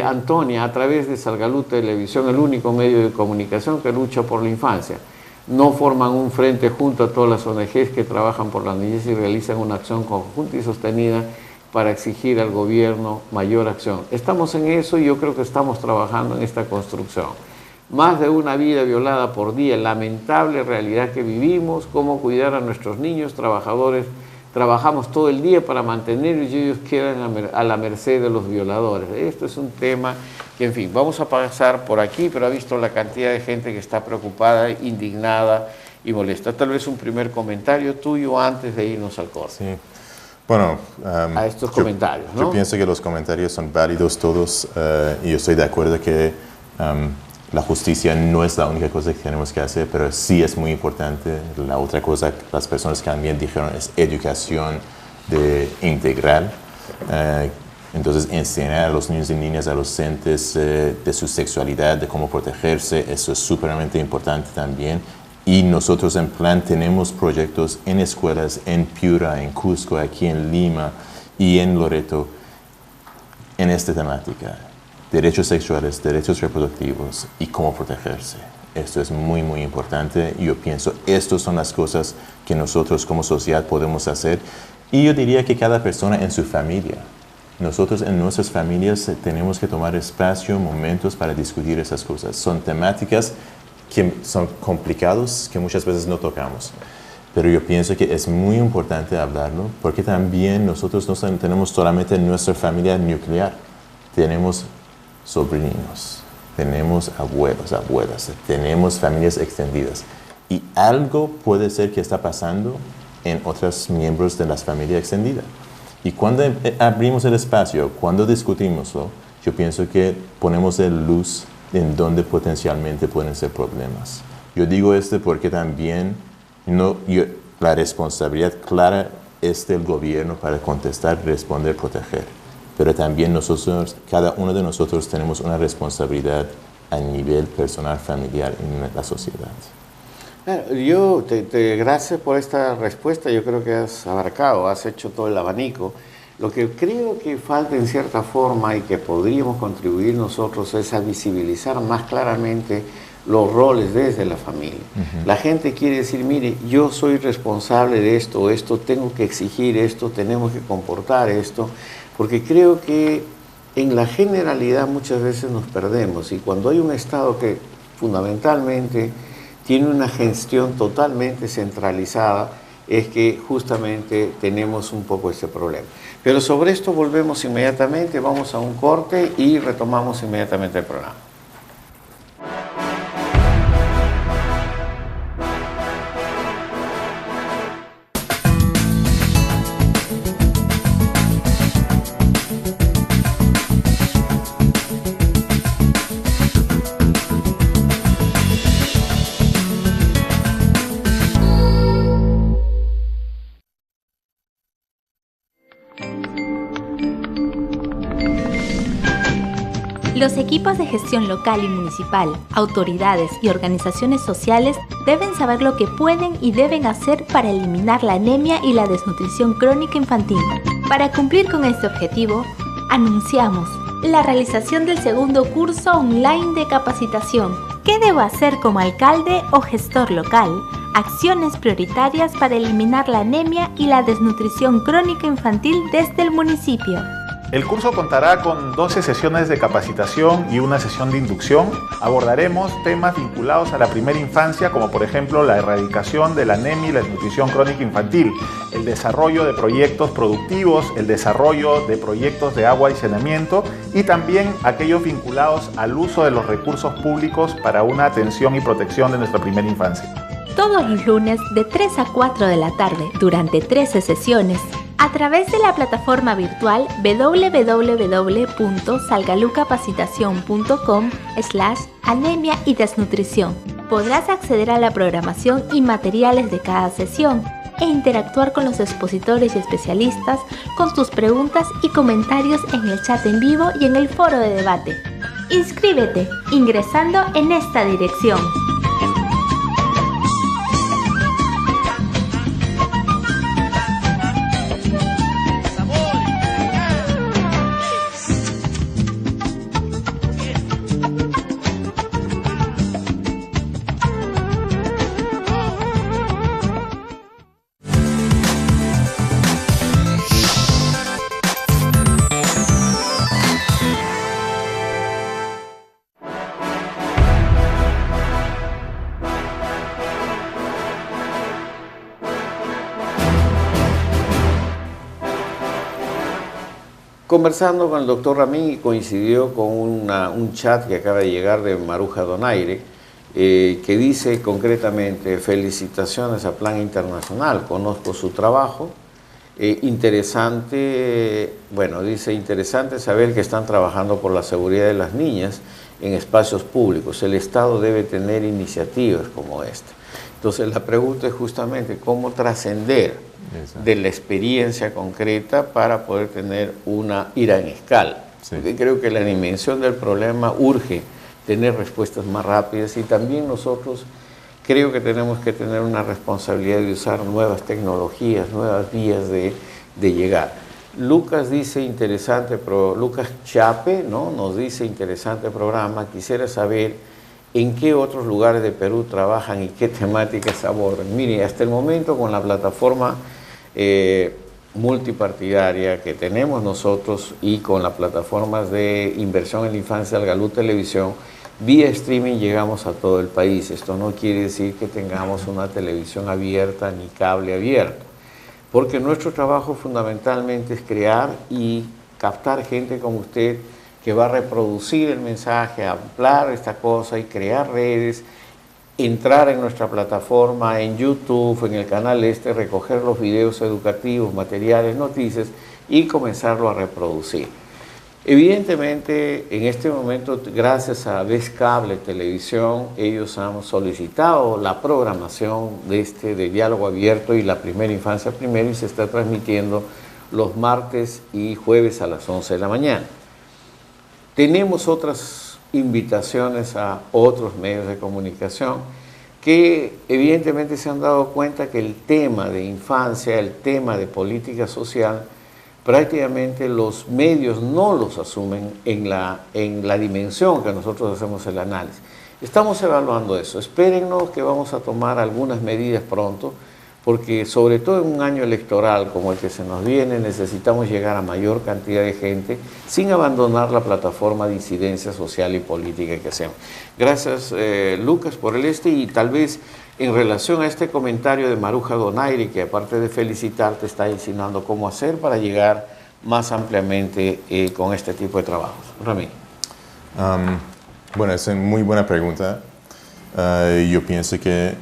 Antonia: a través de Salgalú Televisión, el único medio de comunicación que lucha por la infancia. No forman un frente junto a todas las ONGs que trabajan por la niñez y realizan una acción conjunta y sostenida para exigir al gobierno mayor acción. Estamos en eso y yo creo que estamos trabajando en esta construcción. Más de una vida violada por día, lamentable realidad que vivimos, cómo cuidar a nuestros niños, trabajadores. Trabajamos todo el día para mantenerlos y ellos quedan a la merced de los violadores. Esto es un tema que en fin, vamos a pasar por aquí, pero ha visto la cantidad de gente que está preocupada, indignada y molesta. Tal vez un primer comentario tuyo antes de irnos al corte. Sí. Bueno, a estos comentarios, ¿no? Yo pienso que los comentarios son válidos todos y yo estoy de acuerdo que la justicia no es la única cosa que tenemos que hacer, pero sí es muy importante. La otra cosa que las personas que también dijeron es educación integral. Entonces, enseñar a los niños y niñas, adolescentes de su sexualidad, de cómo protegerse, eso es súpermente importante también. Y nosotros en Plan tenemos proyectos en escuelas en Piura, en Cusco, aquí en Lima y en Loreto en esta temática. Derechos sexuales, derechos reproductivos y cómo protegerse. Esto es muy, muy importante. Y yo pienso, estas son las cosas que nosotros como sociedad podemos hacer. Y yo diría que cada persona en su familia. Nosotros en nuestras familias tenemos que tomar espacio, momentos para discutir esas cosas. Son temáticas que son complicados, que muchas veces no tocamos. Pero yo pienso que es muy importante hablarlo, porque también nosotros no tenemos solamente nuestra familia nuclear, tenemos sobrinos, tenemos abuelos, abuelas, tenemos familias extendidas. Y algo puede ser que está pasando en otros miembros de la familia extendida. Y cuando abrimos el espacio, cuando discutimoslo, yo pienso que ponemos en luz en donde potencialmente pueden ser problemas. Yo digo esto porque también la responsabilidad clara es del gobierno para contestar, responder, proteger. Pero también nosotros, cada uno de nosotros tenemos una responsabilidad a nivel personal, familiar en la sociedad. Gracias por esta respuesta. Yo creo que has abarcado, has hecho todo el abanico. Lo que creo que falta en cierta forma y que podríamos contribuir nosotros es a visibilizar más claramente los roles desde la familia. La gente quiere decir, mire, yo soy responsable de esto, tengo que exigir esto, tenemos que comportar esto, porque creo que en la generalidad muchas veces nos perdemos, y cuando hay un Estado que fundamentalmente tiene una gestión totalmente centralizada, es que justamente tenemos un poco ese problema. Pero sobre esto volvemos inmediatamente, vamos a un corte y retomamos inmediatamente el programa. Los equipos de gestión local y municipal, autoridades y organizaciones sociales deben saber lo que pueden y deben hacer para eliminar la anemia y la desnutrición crónica infantil. Para cumplir con este objetivo, anunciamos la realización del segundo curso online de capacitación. ¿Qué debo hacer como alcalde o gestor local? Acciones prioritarias para eliminar la anemia y la desnutrición crónica infantil desde el municipio. El curso contará con 12 sesiones de capacitación y una sesión de inducción. Abordaremos temas vinculados a la primera infancia, como por ejemplo la erradicación de la anemia y la desnutrición crónica infantil, el desarrollo de proyectos productivos, el desarrollo de proyectos de agua y saneamiento y también aquellos vinculados al uso de los recursos públicos para una atención y protección de nuestra primera infancia. Todos los lunes de 3 a 4 de la tarde, durante 13 sesiones, a través de la plataforma virtual www.salgalucapacitacion.com/anemia y desnutrición. Podrás acceder a la programación y materiales de cada sesión e interactuar con los expositores y especialistas con tus preguntas y comentarios en el chat en vivo y en el foro de debate. Inscríbete ingresando en esta dirección. Conversando con el doctor Ramín y coincidió con un chat que acaba de llegar de Maruja Donaire, que dice concretamente: felicitaciones a Plan Internacional, conozco su trabajo, interesante, bueno, dice, interesante saber que están trabajando por la seguridad de las niñas en espacios públicos. El Estado debe tener iniciativas como esta. Entonces la pregunta es justamente cómo trascender de la experiencia concreta para poder tener una ira en escala. Sí. Porque creo que la dimensión del problema urge tener respuestas más rápidas, y también nosotros creo que tenemos que tener una responsabilidad de usar nuevas tecnologías, nuevas vías de llegar. Lucas dice interesante, Lucas Chape, ¿no?, nos dice interesante programa. Quisiera saber en qué otros lugares de Perú trabajan y qué temáticas abordan. Mire, hasta el momento con la plataforma multipartidaria que tenemos nosotros y con las plataformas de inversión en la infancia, Algalú Televisión, vía streaming llegamos a todo el país. Esto no quiere decir que tengamos una televisión abierta ni cable abierto, porque nuestro trabajo fundamentalmente es crear y captar gente como usted que va a reproducir el mensaje, ampliar esta cosa y crear redes, entrar en nuestra plataforma, en YouTube, en el canal recoger los videos educativos, materiales, noticias y comenzarlo a reproducir. Evidentemente, en este momento, gracias a Vez Cable Televisión, ellos han solicitado la programación de Diálogo Abierto y la Primera Infancia Primero, y se está transmitiendo los martes y jueves a las 11 de la mañana. Tenemos otras invitaciones a otros medios de comunicación que evidentemente se han dado cuenta que el tema de infancia, el tema de política social, prácticamente los medios no los asumen en la dimensión que nosotros hacemos el análisis. Estamos evaluando eso. Espérennos que vamos a tomar algunas medidas pronto, porque sobre todo en un año electoral como el que se nos viene, necesitamos llegar a mayor cantidad de gente sin abandonar la plataforma de incidencia social y política que hacemos. Gracias, Lucas, por y tal vez en relación a este comentario de Maruja Donaire, que aparte de felicitarte está insinuando cómo hacer para llegar más ampliamente con este tipo de trabajos. Ramín. Bueno, es una muy buena pregunta. Yo pienso que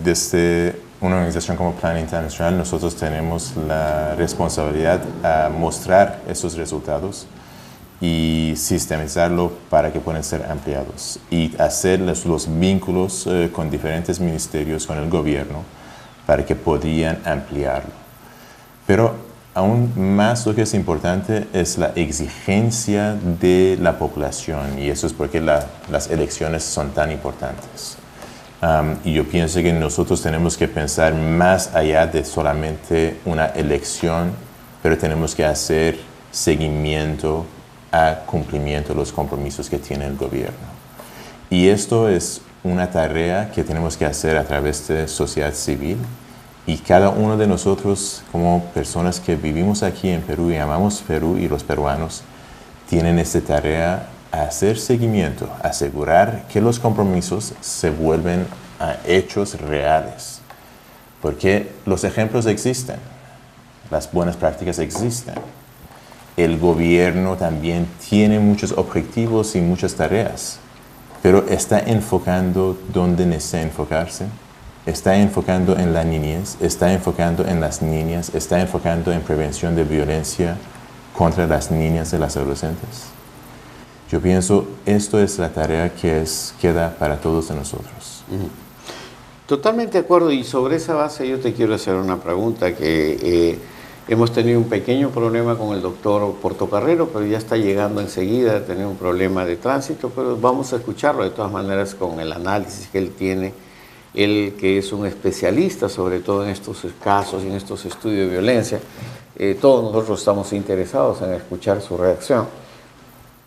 desde una organización como Plan Internacional nosotros tenemos la responsabilidad a mostrar esos resultados y sistematizarlo para que puedan ser ampliados y hacer los vínculos con diferentes ministerios, con el gobierno, para que podían ampliarlo. Pero aún más lo que es importante es la exigencia de la población, y eso es porque las elecciones son tan importantes. Y yo pienso que nosotros tenemos que pensar más allá de solamente una elección, pero tenemos que hacer seguimiento a cumplimiento de los compromisos que tiene el gobierno. Y esto es una tarea que tenemos que hacer a través de sociedad civil, y cada uno de nosotros como personas que vivimos aquí en Perú y amamos Perú y los peruanos, tienen esta tarea a hacer seguimiento, asegurar que los compromisos se vuelven a hechos reales. Porque los ejemplos existen, las buenas prácticas existen. El gobierno también tiene muchos objetivos y muchas tareas, pero está enfocando donde necesita enfocarse. Está enfocando en la niñez, está enfocando en las niñas, está enfocando en prevención de violencia contra las niñas y las adolescentes. Yo pienso, esto es la tarea que queda para todos de nosotros. Totalmente de acuerdo, y sobre esa base yo te quiero hacer una pregunta que hemos tenido un pequeño problema con el doctor Portocarrero, pero ya está llegando enseguida a tener un problema de tránsito, pero vamos a escucharlo de todas maneras con el análisis que él tiene, él que es un especialista sobre todo en estos casos y en estos estudios de violencia. Todos nosotros estamos interesados en escuchar su reacción.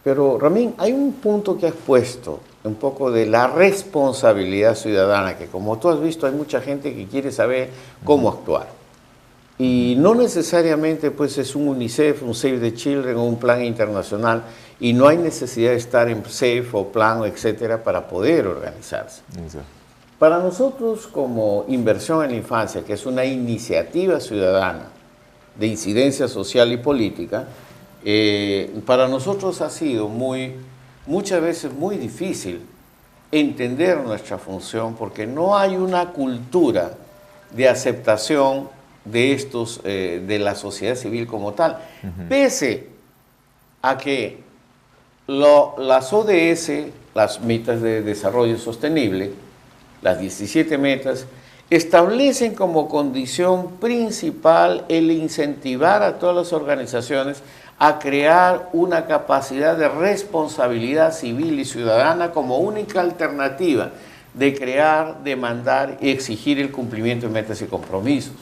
Pero, Ramín, hay un punto que has puesto, un poco de la responsabilidad ciudadana, que como tú has visto hay mucha gente que quiere saber cómo actuar. Y no necesariamente pues es un UNICEF, un Save the Children o un plan internacional, y no hay necesidad de estar en Safe o plan, etcétera, para poder organizarse. Exacto. Para nosotros como Inversión en la Infancia, que es una iniciativa ciudadana de incidencia social y política, Para nosotros ha sido muchas veces muy difícil entender nuestra función porque no hay una cultura de aceptación de estos, de la sociedad civil como tal, pese a que las ODS, las metas de desarrollo sostenible, las 17 metas, establecen como condición principal el incentivar a todas las organizaciones a crear una capacidad de responsabilidad civil y ciudadana como única alternativa de crear, demandar y exigir el cumplimiento de metas y compromisos.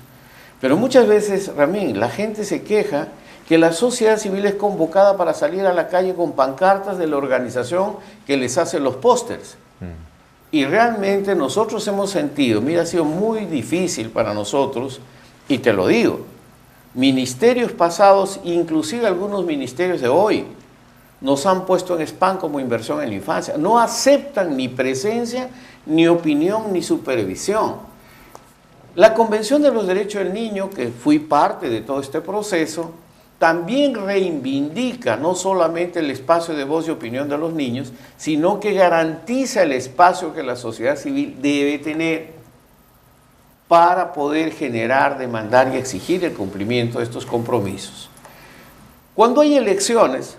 Pero muchas veces, Ramín, la gente se queja que la sociedad civil es convocada para salir a la calle con pancartas de la organización que les hace los pósters. Y realmente nosotros hemos sentido, mira, ha sido muy difícil para nosotros, y te lo digo, ministerios pasados, inclusive algunos ministerios de hoy, nos han puesto en spam como inversión en la infancia. No aceptan ni presencia, ni opinión, ni supervisión. La Convención de los Derechos del Niño, que fui parte de todo este proceso, también reivindica no solamente el espacio de voz y opinión de los niños, sino que garantiza el espacio que la sociedad civil debe tener para poder generar, demandar y exigir el cumplimiento de estos compromisos. Cuando hay elecciones,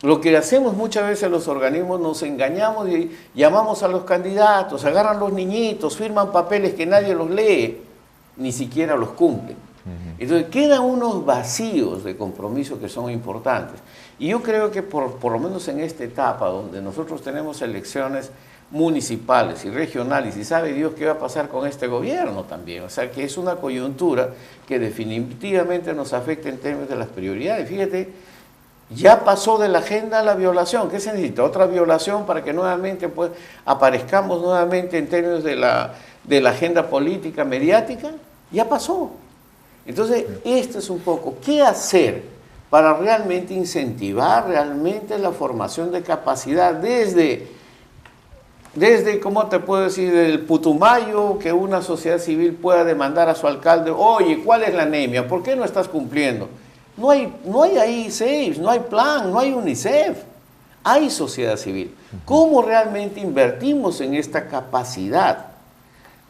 lo que hacemos muchas veces los organismos, nos engañamos y llamamos a los candidatos, agarran los niñitos, firman papeles que nadie los lee, ni siquiera los cumplen. Entonces quedan unos vacíos de compromiso que son importantes. Y yo creo que por lo menos en esta etapa donde nosotros tenemos elecciones municipales y regionales, y sabe Dios qué va a pasar con este gobierno también, o sea que es una coyuntura que definitivamente nos afecta en términos de las prioridades. Fíjate, ya pasó de la agenda a la violación. ¿Qué se necesita? ¿Otra violación para que nuevamente pues, aparezcamos nuevamente en términos de la agenda política mediática? Ya pasó. Entonces, esto es un poco, ¿qué hacer para realmente incentivar realmente la formación de capacidad desde, ¿cómo te puedo decir?, del Putumayo, que una sociedad civil pueda demandar a su alcalde, oye, ¿cuál es la anemia? ¿Por qué no estás cumpliendo? No hay ahí SAFES, no hay plan, no hay UNICEF, hay sociedad civil. ¿Cómo realmente invertimos en esta capacidad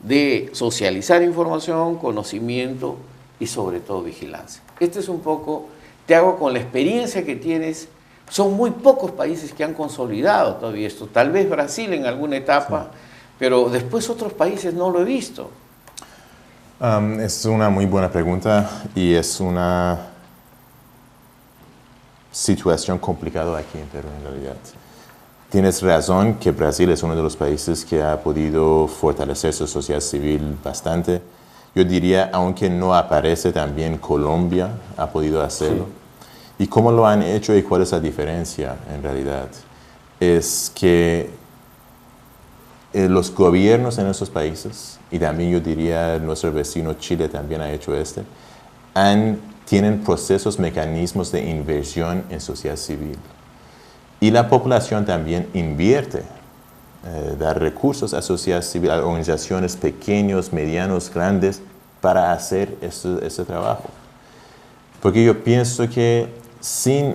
de socializar información, conocimiento y sobre todo vigilancia? Este es un poco, te hago con la experiencia que tienes, son muy pocos países que han consolidado todavía esto, tal vez Brasil en alguna etapa, sí, pero después otros países no lo he visto. Es una muy buena pregunta y es una situación complicada aquí en Perú en realidad. Tienes razón que Brasil es uno de los países que ha podido fortalecer su sociedad civil bastante. Yo diría, aunque no aparece, también Colombia ha podido hacerlo. Sí. ¿Y cómo lo han hecho y cuál es la diferencia en realidad? Es que los gobiernos en esos países, y también yo diría nuestro vecino Chile también ha hecho tienen procesos, mecanismos de inversión en sociedad civil. Y la población también invierte, da recursos a sociedad civil, a organizaciones pequeños, medianos, grandes, para hacer ese trabajo. Porque yo pienso que sin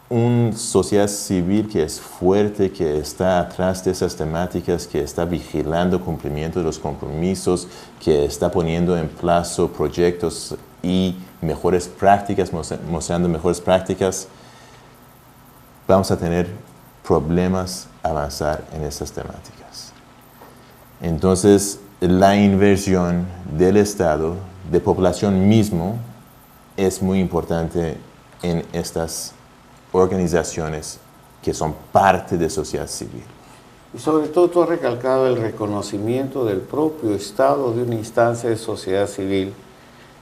una sociedad civil que es fuerte, que está atrás de esas temáticas, que está vigilando el cumplimiento de los compromisos, que está poniendo en plazo proyectos y mejores prácticas, mostrando mejores prácticas, vamos a tener problemas avanzar en estas temáticas. Entonces, la inversión del Estado, de población mismo, es muy importante en estas organizaciones que son parte de sociedad civil. Y sobre todo tú has recalcado el reconocimiento del propio Estado de una instancia de sociedad civil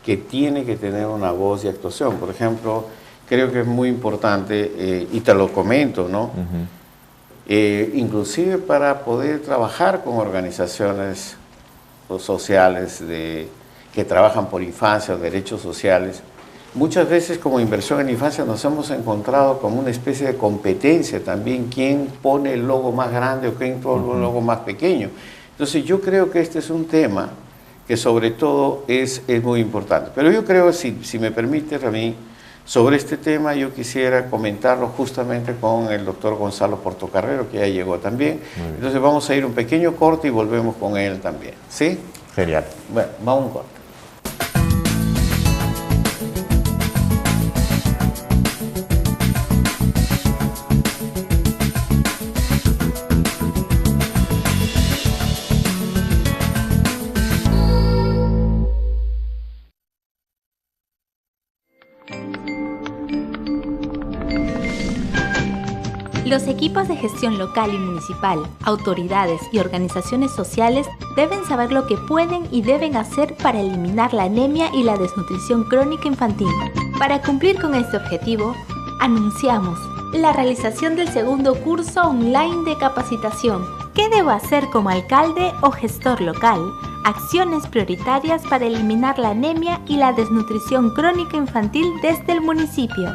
que tiene que tener una voz y actuación. Por ejemplo, creo que es muy importante, y te lo comento, ¿no? Inclusive para poder trabajar con organizaciones sociales que trabajan por infancia o derechos sociales, muchas veces como inversión en infancia nos hemos encontrado como una especie de competencia también, quién pone el logo más grande o quién pone el logo más pequeño. Entonces yo creo que este es un tema que sobre todo es muy importante. Pero yo creo, si me permite, Ramín, Sobre este tema yo quisiera comentarlo justamente con el doctor Gonzalo Portocarrero, que ya llegó también. Entonces vamos a ir un pequeño corte y volvemos con él también. ¿Sí? Genial. Bueno, vamos a un corte. Los equipos de gestión local y municipal, autoridades y organizaciones sociales deben saber lo que pueden y deben hacer para eliminar la anemia y la desnutrición crónica infantil. Para cumplir con este objetivo, anunciamos la realización del segundo curso online de capacitación. ¿Qué debo hacer como alcalde o gestor local? Acciones prioritarias para eliminar la anemia y la desnutrición crónica infantil desde el municipio.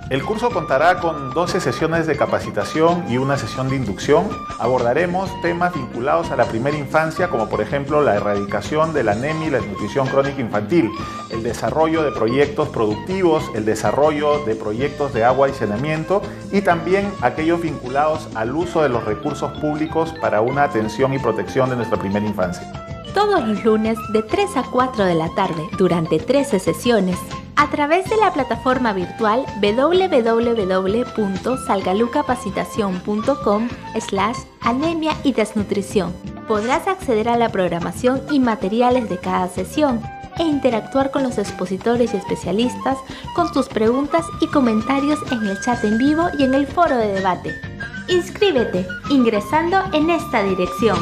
El curso contará con 12 sesiones de capacitación y una sesión de inducción. Abordaremos temas vinculados a la primera infancia, como por ejemplo la erradicación de la anemia y la desnutrición crónica infantil, el desarrollo de proyectos productivos, el desarrollo de proyectos de agua y saneamiento y también aquellos vinculados al uso de los recursos públicos para una atención y protección de nuestra primera infancia. Todos los lunes de 3 a 4 de la tarde, durante 13 sesiones, a través de la plataforma virtual www.salgalucapacitacion.com/anemia y desnutrición. Podrás acceder a la programación y materiales de cada sesión e interactuar con los expositores y especialistas con tus preguntas y comentarios en el chat en vivo y en el foro de debate. Inscríbete ingresando en esta dirección.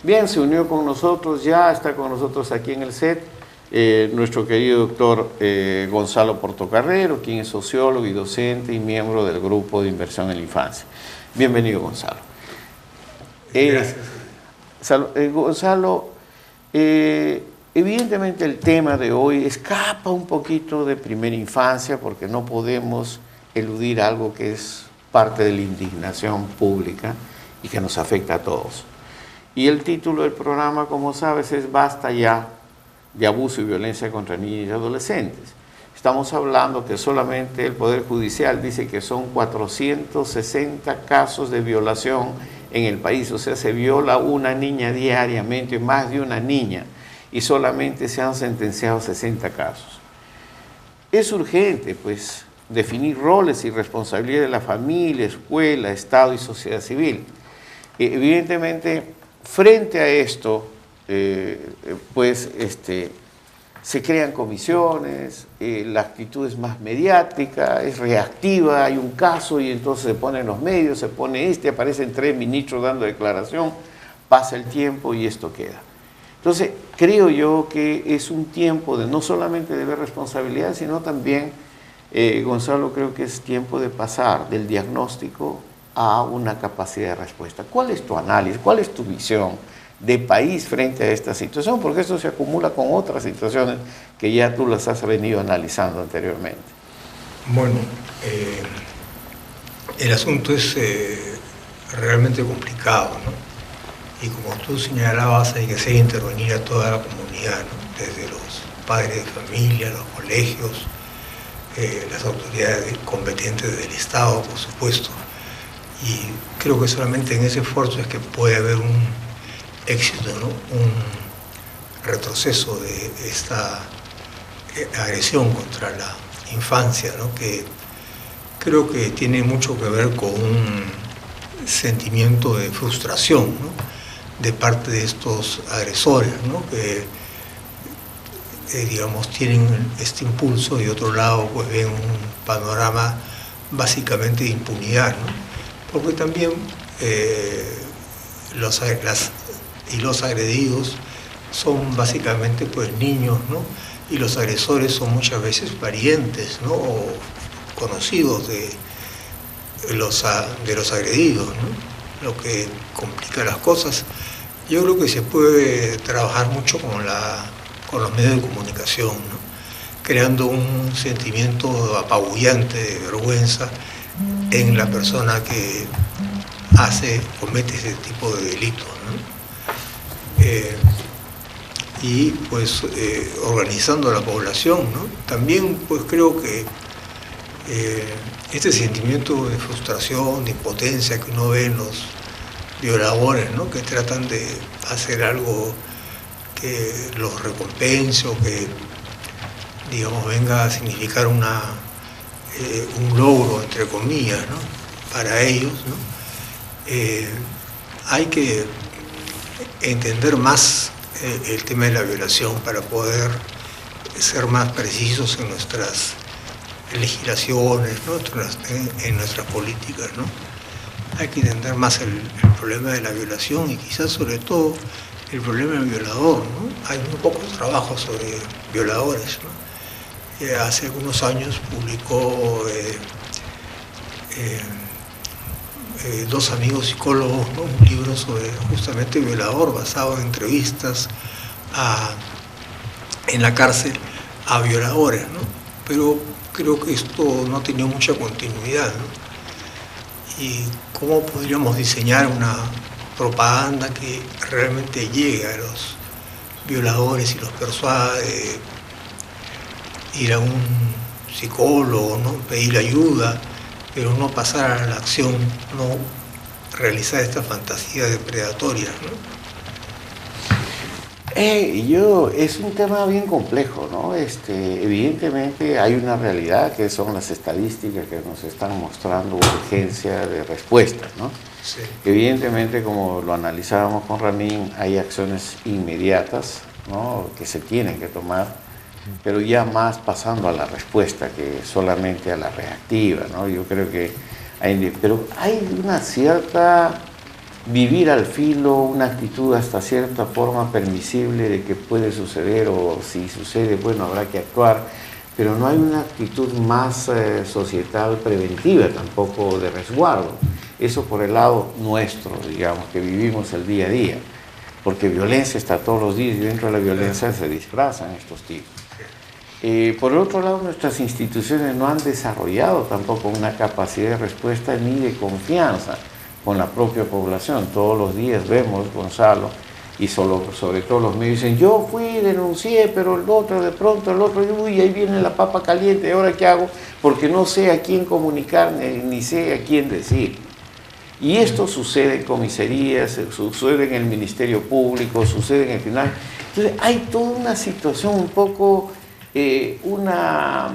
Bien, se unió con nosotros, ya está con nosotros aquí en el set, nuestro querido doctor Gonzalo Portocarrero, quien es sociólogo y docente y miembro del Grupo de Inversión en la Infancia. Bienvenido, Gonzalo. Gracias. Gonzalo, evidentemente el tema de hoy escapa un poquito de primera infancia porque no podemos eludir algo que es parte de la indignación pública y que nos afecta a todos. Y el título del programa, como sabes, es Basta ya de abuso y violencia contra niños y adolescentes. Estamos hablando que solamente el Poder Judicial dice que son 460 casos de violación en el país. O sea, se viola una niña diariamente, más de una niña, y solamente se han sentenciado 60 casos. Es urgente, pues, definir roles y responsabilidades de la familia, escuela, Estado y sociedad civil. Evidentemente, frente a esto, se crean comisiones, la actitud es más mediática, es reactiva, hay un caso y entonces se pone en los medios, se pone aparecen 3 ministros dando declaración, pasa el tiempo y esto queda. Entonces, creo yo que es un tiempo de no solamente de ver responsabilidad, sino también, Gonzalo, creo que es tiempo de pasar del diagnóstico a una capacidad de respuesta. ¿Cuál es tu análisis? ¿Cuál es tu visión de país frente a esta situación? Porque esto se acumula con otras situaciones que ya tú las has venido analizando anteriormente. Bueno, el asunto es realmente complicado, ¿no? Y como tú señalabas, hay que hacer intervenir a toda la comunidad, ¿no? Desde los padres de familia, los colegios, las autoridades competentes del Estado, por supuesto. Y creo que solamente en ese esfuerzo es que puede haber un éxito, ¿no? Un retroceso de esta agresión contra la infancia, ¿no? Que creo que tiene mucho que ver con un sentimiento de frustración, ¿no? De parte de estos agresores, ¿no? Que digamos tienen este impulso y de otro lado pues ven un panorama básicamente de impunidad, ¿no? Porque también las y los agredidos son básicamente pues niños, ¿no? Y los agresores son muchas veces parientes, ¿no? O conocidos de los agredidos, ¿no? Lo que complica las cosas. Yo creo que se puede trabajar mucho con los medios de comunicación, ¿no? Creando un sentimiento apabullante de vergüenza en la persona que comete ese tipo de delitos, ¿no? Y pues organizando a la población, ¿no? También pues creo que este sentimiento de frustración, de impotencia que uno ve en los violadores, ¿no? Que tratan de hacer algo que los recompense o que, digamos, venga a significar un logro, entre comillas, ¿no? Para ellos, ¿no? Hay que entender más el tema de la violación para poder ser más precisos en nuestras legislaciones, ¿no? En nuestras políticas, ¿no? Hay que entender más el problema de la violación y quizás sobre todo el problema del violador, ¿no? Hay muy pocos trabajos sobre violadores, ¿no? Hace algunos años publicó dos amigos psicólogos, ¿no? Un libro sobre justamente violador basado en entrevistas en la cárcel a violadores, ¿no? Pero creo que esto no ha tenido mucha continuidad, ¿no? Y cómo podríamos diseñar una propaganda que realmente llegue a los violadores y los persuada de ir a un psicólogo, ¿no? Pedir ayuda, pero no pasar a la acción, no realizar esta fantasía depredatoria, ¿no? Es un tema bien complejo, ¿no? Evidentemente hay una realidad que son las estadísticas que nos están mostrando urgencia de respuestas, ¿no? Sí. Evidentemente, como lo analizábamos con Ramín, hay acciones inmediatas, ¿no? Que se tienen que tomar, pero ya más pasando a la respuesta que solamente a la reactiva, ¿no? Yo creo que pero hay una cierta vivir al filo, una actitud hasta cierta forma permisible de que puede suceder o si sucede, bueno, habrá que actuar, pero no hay una actitud más societal preventiva tampoco de resguardo. Eso por el lado nuestro, digamos, que vivimos el día a día, porque violencia está todos los días y dentro de la violencia se disfrazan estos tipos. Por el otro lado, nuestras instituciones no han desarrollado tampoco una capacidad de respuesta ni de confianza con la propia población. Todos los días vemos, Gonzalo, y sobre todo los medios dicen, yo fui, denuncié, pero el otro, uy, ahí viene la papa caliente, ¿ahora qué hago? Porque no sé a quién comunicar, ni sé a quién decir. Y esto sucede en comisarías, sucede en el Ministerio Público, sucede en el tribunal. Entonces hay toda una situación un poco, una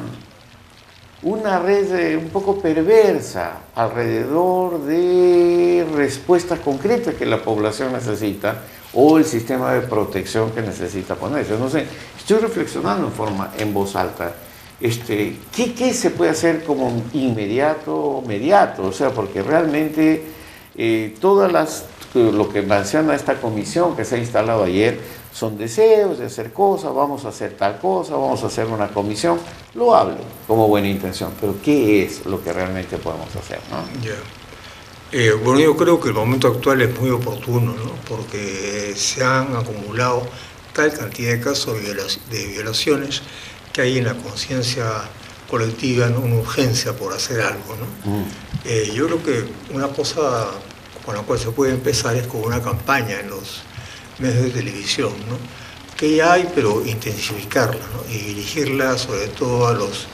red un poco perversa alrededor de respuestas concretas que la población necesita o el sistema de protección que necesita ponerse. No sé, estoy reflexionando en voz alta. ¿Qué se puede hacer como inmediato? O sea, porque realmente lo que menciona esta comisión que se ha instalado ayer son deseos de hacer cosas, vamos a hacer tal cosa, vamos a hacer una comisión, lo hablo como buena intención, pero ¿qué es lo que realmente podemos hacer, ¿no? Yeah. Bueno, yo creo que el momento actual es muy oportuno, ¿no? Porque se han acumulado tal cantidad de casos de violaciones que hay en la conciencia colectiva, ¿no? Una urgencia por hacer algo, ¿no? Yo creo que una cosa con la cual se puede empezar es con una campaña en los medios de televisión, ¿no? Que ya hay, pero intensificarla, ¿no? Y dirigirla sobre todo a los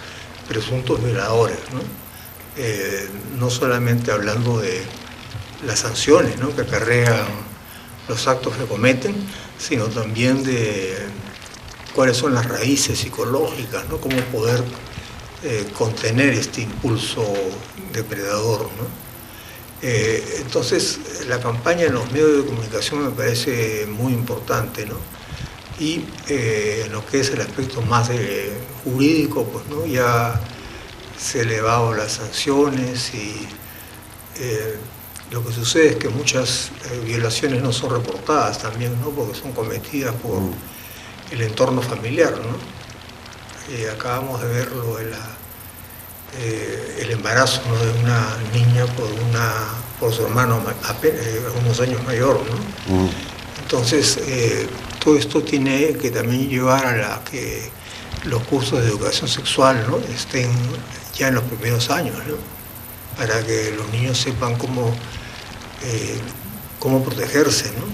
presuntos violadores, ¿no? No solamente hablando de las sanciones, ¿no? Que acarrean los actos que cometen, sino también de cuáles son las raíces psicológicas, ¿no? Cómo poder contener este impulso depredador, ¿no? Entonces, la campaña en los medios de comunicación me parece muy importante, ¿no? Y en lo que es el aspecto más jurídico, pues, ¿no? Ya se han elevado las sanciones y Lo que sucede es que muchas violaciones no son reportadas también, ¿no? Porque son cometidas por el entorno familiar, ¿no? Acabamos de ver lo de el embarazo, ¿no?, de una niña por su hermano unos años mayor, ¿no? Entonces, todo esto tiene que también llevar a que los cursos de educación sexual, ¿no?, estén ya en los primeros años, ¿no?, para que los niños sepan cómo protegerse, ¿no?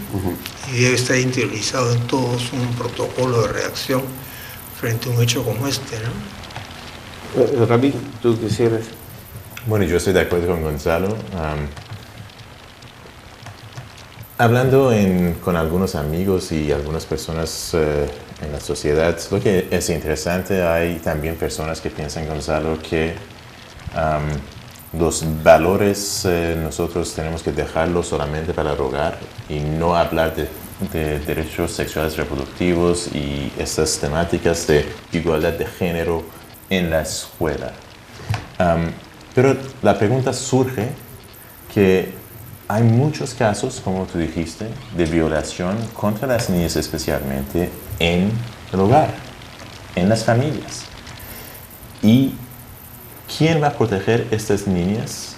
Y debe estar interiorizado en todos un protocolo de reacción frente a un hecho como este, ¿no? Ramín, ¿tú quisieras? Bueno, yo estoy de acuerdo con Gonzalo. Hablando con algunos amigos y algunas personas en la sociedad, lo que es interesante, hay también personas que piensan, Gonzalo, que los valores nosotros tenemos que dejarlos solamente para el hogar y no hablar de derechos sexuales reproductivos y esas temáticas de igualdad de género en la escuela. Pero la pregunta surge que hay muchos casos, como tú dijiste, de violación contra las niñas, especialmente en el hogar, en las familias. ¿Y quién va a proteger a estas niñas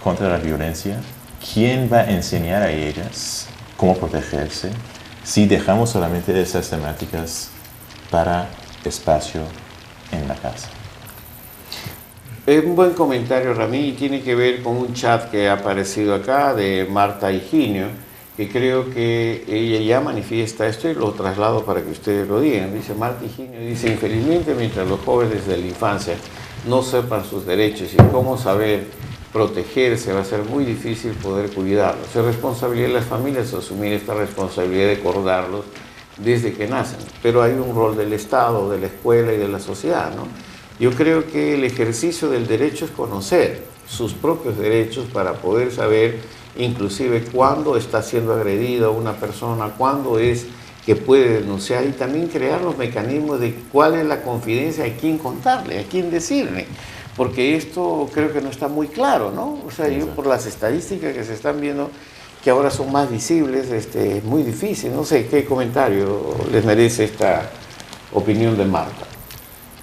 contra la violencia? ¿Quién va a enseñar a ellas cómo protegerse si dejamos solamente esas temáticas para espacio en la casa? Es un buen comentario, Ramín, y tiene que ver con un chat que ha aparecido acá de Marta Higinio, que creo que ella ya manifiesta esto y lo traslado para que ustedes lo digan. Dice Marta Higinio, dice, infelizmente mientras los jóvenes desde la infancia no sepan sus derechos y cómo saber protegerse, va a ser muy difícil poder cuidarlos. Es responsabilidad de las familias asumir esta responsabilidad de acordarlos desde que nacen, pero hay un rol del Estado, de la escuela y de la sociedad, ¿no? Yo creo que el ejercicio del derecho es conocer sus propios derechos para poder saber inclusive cuándo está siendo agredida una persona, cuándo es que puede denunciar y también crear los mecanismos de cuál es la confidencia, a quién contarle, a quién decirle, porque esto creo que no está muy claro, ¿no? O sea, yo por las estadísticas que se están viendo que ahora son más visibles, es muy difícil. No sé qué comentario les merece esta opinión de Marta.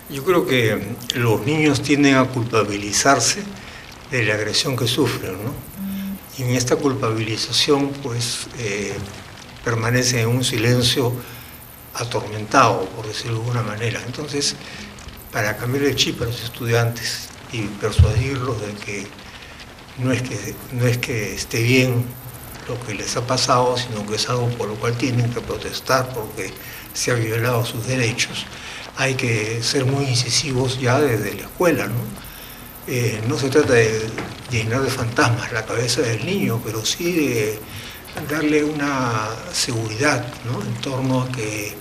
Yo creo que los niños tienden a culpabilizarse de la agresión que sufren, ¿no? Y en esta culpabilización, pues, permanecen en un silencio atormentado, por decirlo de alguna manera. Entonces, para cambiar el chip a los estudiantes y persuadirlos de que no es que esté bien lo que les ha pasado, sino que es algo por lo cual tienen que protestar porque se ha violado sus derechos, hay que ser muy incisivos ya desde la escuela, ¿no? No se trata de llenar de fantasmas la cabeza del niño, pero sí de darle una seguridad, ¿no?, en torno a que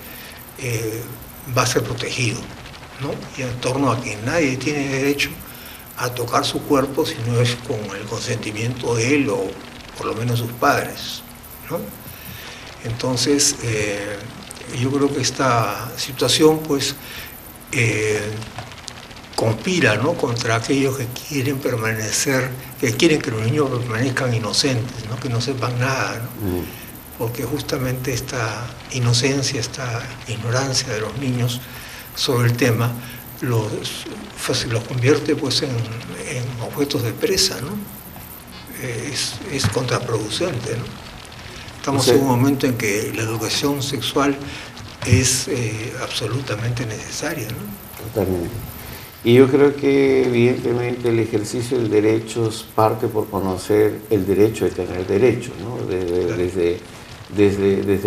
va a ser protegido, ¿no?, y en torno a que nadie tiene derecho a tocar su cuerpo si no es con el consentimiento de él o por lo menos sus padres, ¿no? Entonces, yo creo que esta situación, pues, conspira, ¿no?, contra aquellos que quieren permanecer, que quieren que los niños permanezcan inocentes, ¿no?, que no sepan nada, ¿no? Porque justamente esta inocencia, esta ignorancia de los niños sobre el tema los convierte, pues, en objetos de presa, ¿no? Es contraproducente, ¿no? Estamos en un momento en que la educación sexual es absolutamente necesaria, ¿no? Totalmente. Y yo creo que evidentemente el ejercicio del derecho parte por conocer el derecho de tener derecho, ¿no? Desde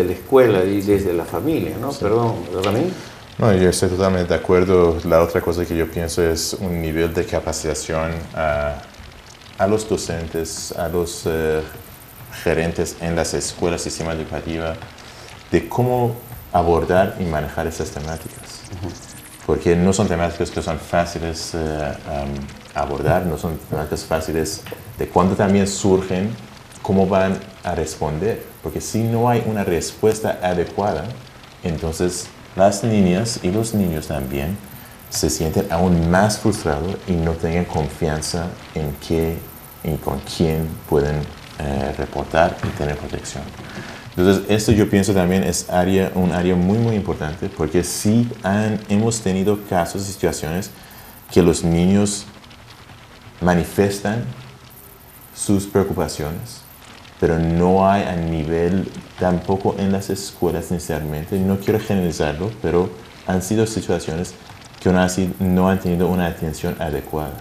la escuela y desde la familia, ¿no? Sí. Perdón, ¿Ramín? No, yo estoy totalmente de acuerdo. La otra cosa que yo pienso es un nivel de capacitación a los docentes, a los gerentes en las escuelas, sistema educativo, de cómo abordar y manejar esas temáticas. Porque no son temáticas que son fáciles abordar, no son temáticas fáciles de cuando también surgen, cómo van a responder. Porque si no hay una respuesta adecuada, entonces las niñas y los niños también se sienten aún más frustrados y no tengan confianza en qué y con quién pueden reportar y tener protección. Entonces, esto yo pienso también es un área muy, muy importante, porque sí hemos tenido casos y situaciones que los niños manifiestan sus preocupaciones, pero no hay a nivel, tampoco en las escuelas necesariamente, no quiero generalizarlo, pero han sido situaciones que aún así no han tenido una atención adecuada.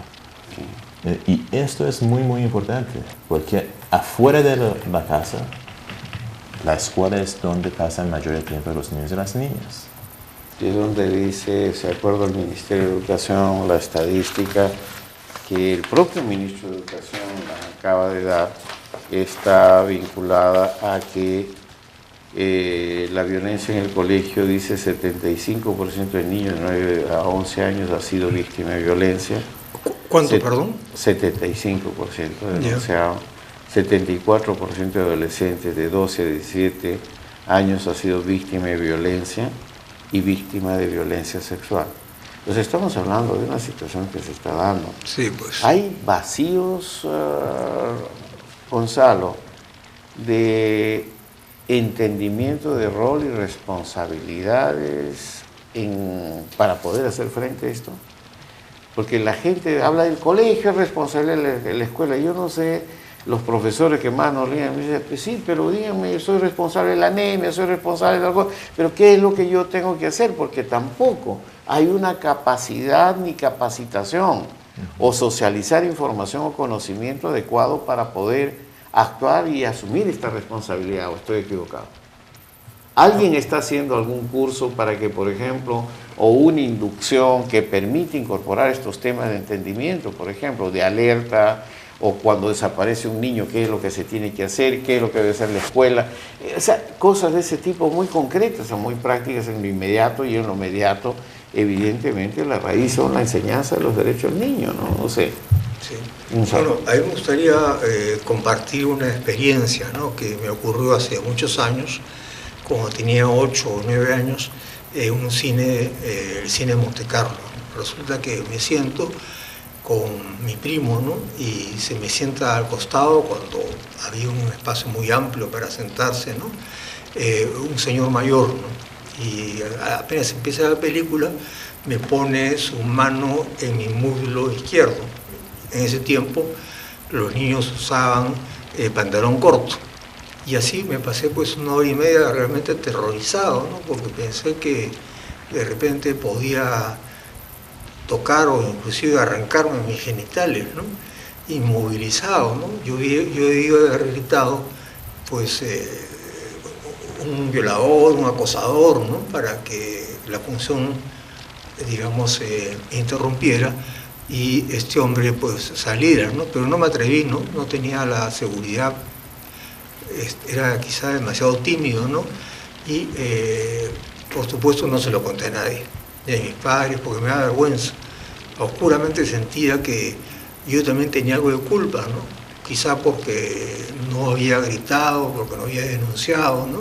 Y esto es muy, muy importante, porque afuera de la casa, la escuela es donde pasan mayor tiempo los niños y las niñas. Y es donde dice, de acuerdo al Ministerio de Educación, la estadística que el propio Ministro de Educación acaba de dar, está vinculada a que la violencia en el colegio, dice 75% de niños de 9 a 11 años ha sido víctima de violencia. ¿Cuánto, perdón? 75% denunciados. 74% de adolescentes de 12 a 17 años ha sido víctima de violencia y víctima de violencia sexual. Entonces estamos hablando de una situación que se está dando. Sí, pues. Hay vacíos, Gonzalo, de entendimiento de rol y responsabilidades para poder hacer frente a esto. Porque la gente habla del colegio, es responsable de la escuela. Yo no sé, los profesores que más nos ríen, me dicen, pues sí, pero díganme, yo soy responsable de la anemia, soy responsable de algo, pero ¿qué es lo que yo tengo que hacer? Porque tampoco hay una capacidad ni capacitación o socializar información o conocimiento adecuado para poder actuar y asumir esta responsabilidad, ¿o estoy equivocado? ¿Alguien está haciendo algún curso para que, por ejemplo, o una inducción que permite incorporar estos temas de entendimiento, por ejemplo, de alerta, o cuando desaparece un niño, qué es lo que se tiene que hacer, qué es lo que debe hacer la escuela? O sea, cosas de ese tipo muy concretas, muy prácticas en lo inmediato, y en lo inmediato, evidentemente, la raíz son la enseñanza de los derechos del niño, ¿no? No sé. Sí. Bueno, a mí me gustaría compartir una experiencia, ¿no?, que me ocurrió hace muchos años, cuando tenía 8 o 9 años, en un cine, el cine Montecarlo. Resulta que me siento con mi primo, ¿no?, y se me sienta al costado, cuando había un espacio muy amplio para sentarse, ¿no?, un señor mayor, ¿no?, y apenas empieza la película me pone su mano en mi muslo izquierdo. En ese tiempo los niños usaban pantalón corto, y así me pasé pues 1 hora y media realmente aterrorizado, ¿no?, porque pensé que de repente podía tocar o inclusive arrancarme mis genitales, ¿no?, inmovilizado, ¿no? Yo iba a haber gritado pues un violador, un acosador, ¿no?, para que la función, digamos, se interrumpiera y este hombre pues saliera, ¿no? Pero no me atreví, ¿no? No tenía la seguridad, era quizá demasiado tímido, ¿no? Y por supuesto no se lo conté a nadie, ni a mis padres, porque me da vergüenza. Oscuramente sentía que yo también tenía algo de culpa, ¿no? Quizá porque no había gritado, porque no había denunciado, ¿no?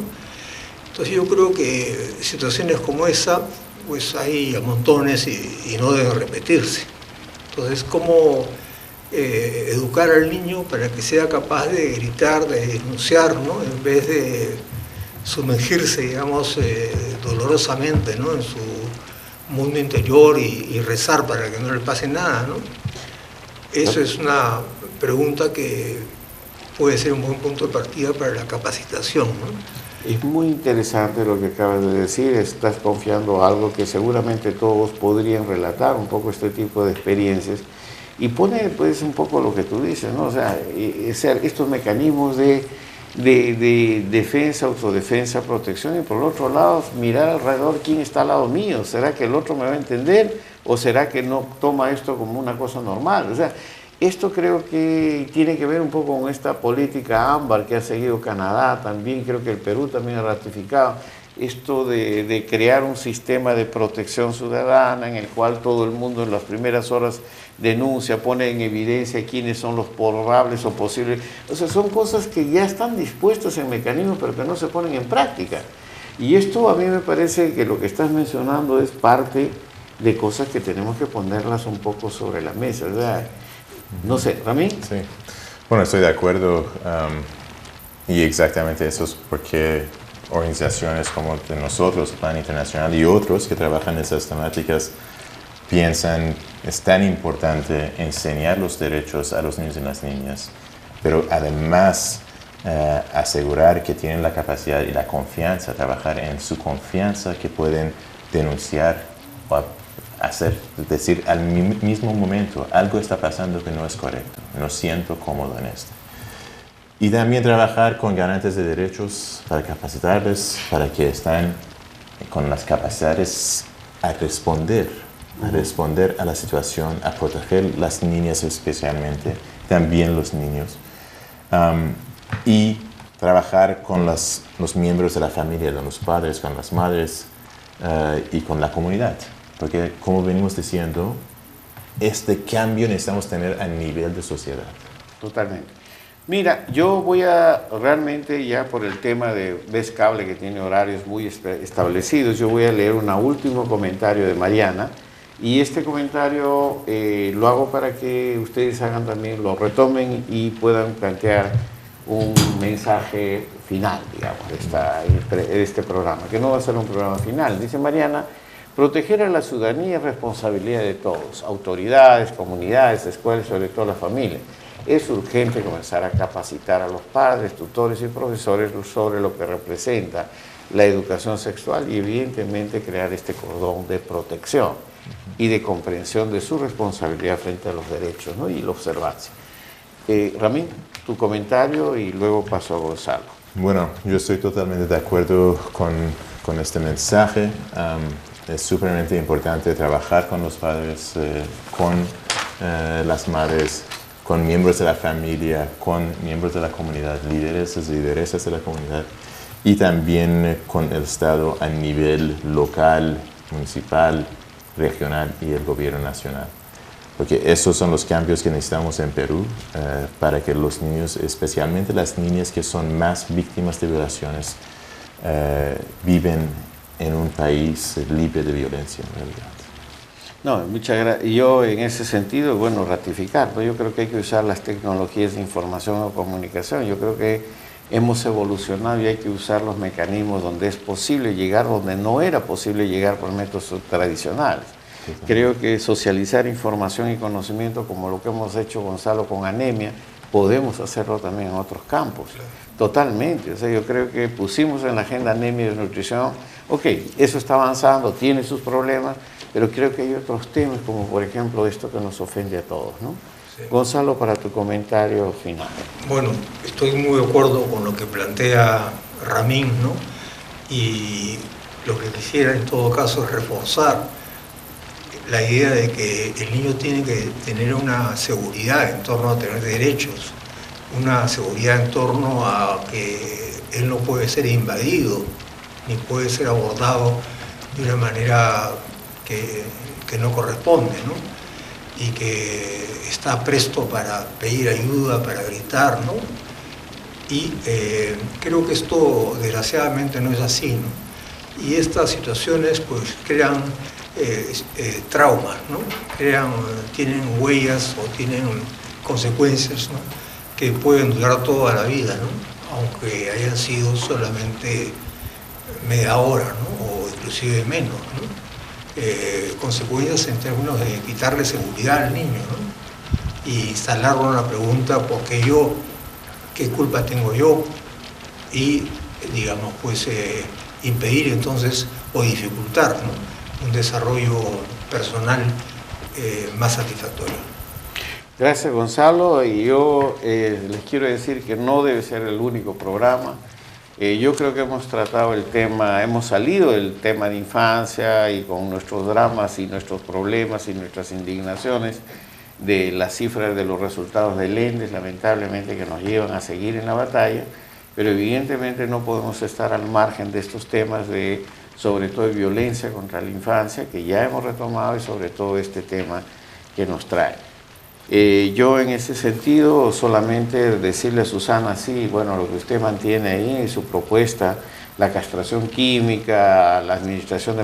Entonces yo creo que situaciones como esa pues hay a montones y no deben repetirse. Entonces, ¿cómo educar al niño para que sea capaz de gritar, de denunciar, ¿no?, en vez de sumergirse, digamos, dolorosamente, ¿no?, en su mundo interior y rezar para que no le pase nada, ¿no? Eso es una pregunta que puede ser un buen punto de partida para la capacitación, ¿no? Es muy interesante lo que acabas de decir, estás confiando algo que seguramente todos podrían relatar, un poco este tipo de experiencias, y pone pues un poco lo que tú dices, ¿no? O sea, estos mecanismos de defensa, autodefensa, protección, y por el otro lado mirar alrededor quién está al lado mío. ¿Será que el otro me va a entender o será que no toma esto como una cosa normal? O sea, esto creo que tiene que ver un poco con esta política ámbar que ha seguido Canadá también, creo que el Perú también ha ratificado esto de crear un sistema de protección ciudadana en el cual todo el mundo en las primeras horas denuncia, pone en evidencia quiénes son los probables o posibles. O sea, son cosas que ya están dispuestas en mecanismos pero que no se ponen en práctica. Y esto a mí me parece que lo que estás mencionando es parte de cosas que tenemos que ponerlas un poco sobre la mesa, ¿verdad? No sé, ¿Ramín? Sí. Bueno, estoy de acuerdo y exactamente eso es porque organizaciones como de nosotros, Plan Internacional y otros que trabajan en esas temáticas piensan es tan importante enseñar los derechos a los niños y las niñas, pero además asegurar que tienen la capacidad y la confianza, trabajar en su confianza, que pueden denunciar o decir al mismo momento, algo está pasando que no es correcto, no siento cómodo en esto. Y también trabajar con garantes de derechos para capacitarles, para que estén con las capacidades a responder a la situación, a proteger las niñas especialmente, también los niños. Y trabajar con los miembros de la familia, con los padres, con las madres y con la comunidad. Porque, como venimos diciendo, este cambio necesitamos tener a nivel de sociedad. Totalmente. Mira, yo voy a realmente ya por el tema de Ves Cable, que tiene horarios muy establecidos, yo voy a leer un último comentario de Mariana, y este comentario lo hago para que ustedes hagan también, lo retomen y puedan plantear un mensaje final, digamos, de este programa, que no va a ser un programa final. Dice Mariana: proteger a la ciudadanía es responsabilidad de todos, autoridades, comunidades, escuelas, sobre todo la familia. Es urgente comenzar a capacitar a los padres, tutores y profesores sobre lo que representa la educación sexual y evidentemente crear este cordón de protección y de comprensión de su responsabilidad frente a los derechos, ¿no? Y la observancia. Ramín, tu comentario y luego paso a Gonzalo. Bueno, yo estoy totalmente de acuerdo con este mensaje. Es súper importante trabajar con los padres, con las madres, con miembros de la familia, con miembros de la comunidad, lideresas y lideresas de la comunidad, y también con el Estado a nivel local, municipal, regional y el gobierno nacional. Porque esos son los cambios que necesitamos en Perú para que los niños, especialmente las niñas que son más víctimas de violaciones, viven en un país libre de violencia en realidad. No, muchas gracias. Yo en ese sentido, bueno, ratificar, ¿no? Yo creo que hay que usar las tecnologías de información o comunicación. Yo creo que hemos evolucionado y hay que usar los mecanismos donde es posible llegar, donde no era posible llegar por métodos tradicionales. Sí, sí. Creo que socializar información y conocimiento, como lo que hemos hecho, Gonzalo, con anemia, podemos hacerlo también en otros campos. Totalmente. O sea, yo creo que pusimos en la agenda anemia y desnutrición. Ok, eso está avanzando, tiene sus problemas, pero creo que hay otros temas, como por ejemplo esto que nos ofende a todos, ¿no? Sí. Gonzalo, para tu comentario final. Bueno, estoy muy de acuerdo con lo que plantea Ramín, ¿no? Y lo que quisiera en todo caso es reforzar la idea de que el niño tiene que tener una seguridad en torno a tener derechos, una seguridad en torno a que él no puede ser invadido, ni puede ser abordado de una manera que no corresponde, ¿no? Y que está presto para pedir ayuda, para gritar, ¿no? Y creo que esto desgraciadamente no es así, ¿no? Y estas situaciones pues crean traumas, ¿no? Tienen huellas o tienen consecuencias, ¿no? Que pueden durar toda la vida, ¿no? Aunque hayan sido solamente media hora, ¿no? O inclusive menos, ¿no? Consecuencias en términos de quitarle seguridad al niño, ¿no? Y instalarlo en la pregunta ¿por qué yo? ¿Qué culpa tengo yo? Y, digamos, pues impedir entonces o dificultar, ¿no? Un desarrollo personal más satisfactorio. Gracias, Gonzalo. Y yo les quiero decir que no debe ser el único programa. Yo creo que hemos tratado el tema, hemos salido del tema de infancia y con nuestros dramas y nuestros problemas y nuestras indignaciones de las cifras de los resultados del ENDES, lamentablemente, que nos llevan a seguir en la batalla, pero evidentemente no podemos estar al margen de estos temas de, sobre todo, de violencia contra la infancia, que ya hemos retomado, y sobre todo este tema que nos trae. Yo en ese sentido solamente decirle a Susana, sí, bueno, lo que usted mantiene ahí, su propuesta, la castración química, la administración de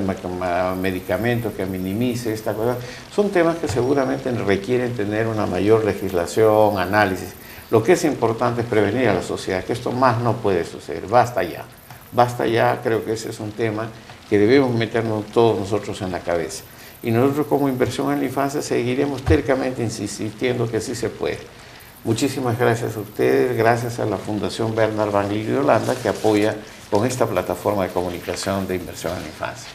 medicamentos que minimice esta cosa, son temas que seguramente requieren tener una mayor legislación, análisis, Lo que es importante es prevenir a la sociedad, que esto más no puede suceder. Basta ya. Basta ya, creo que ese es un tema que debemos meternos todos nosotros en la cabeza. Y nosotros como Inversión en la Infancia seguiremos tercamente insistiendo que sí se puede. Muchísimas gracias a ustedes, gracias a la Fundación Bernard Van Lier de Holanda que apoya con esta plataforma de comunicación de Inversión en la Infancia.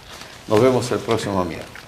Nos vemos el próximo miércoles.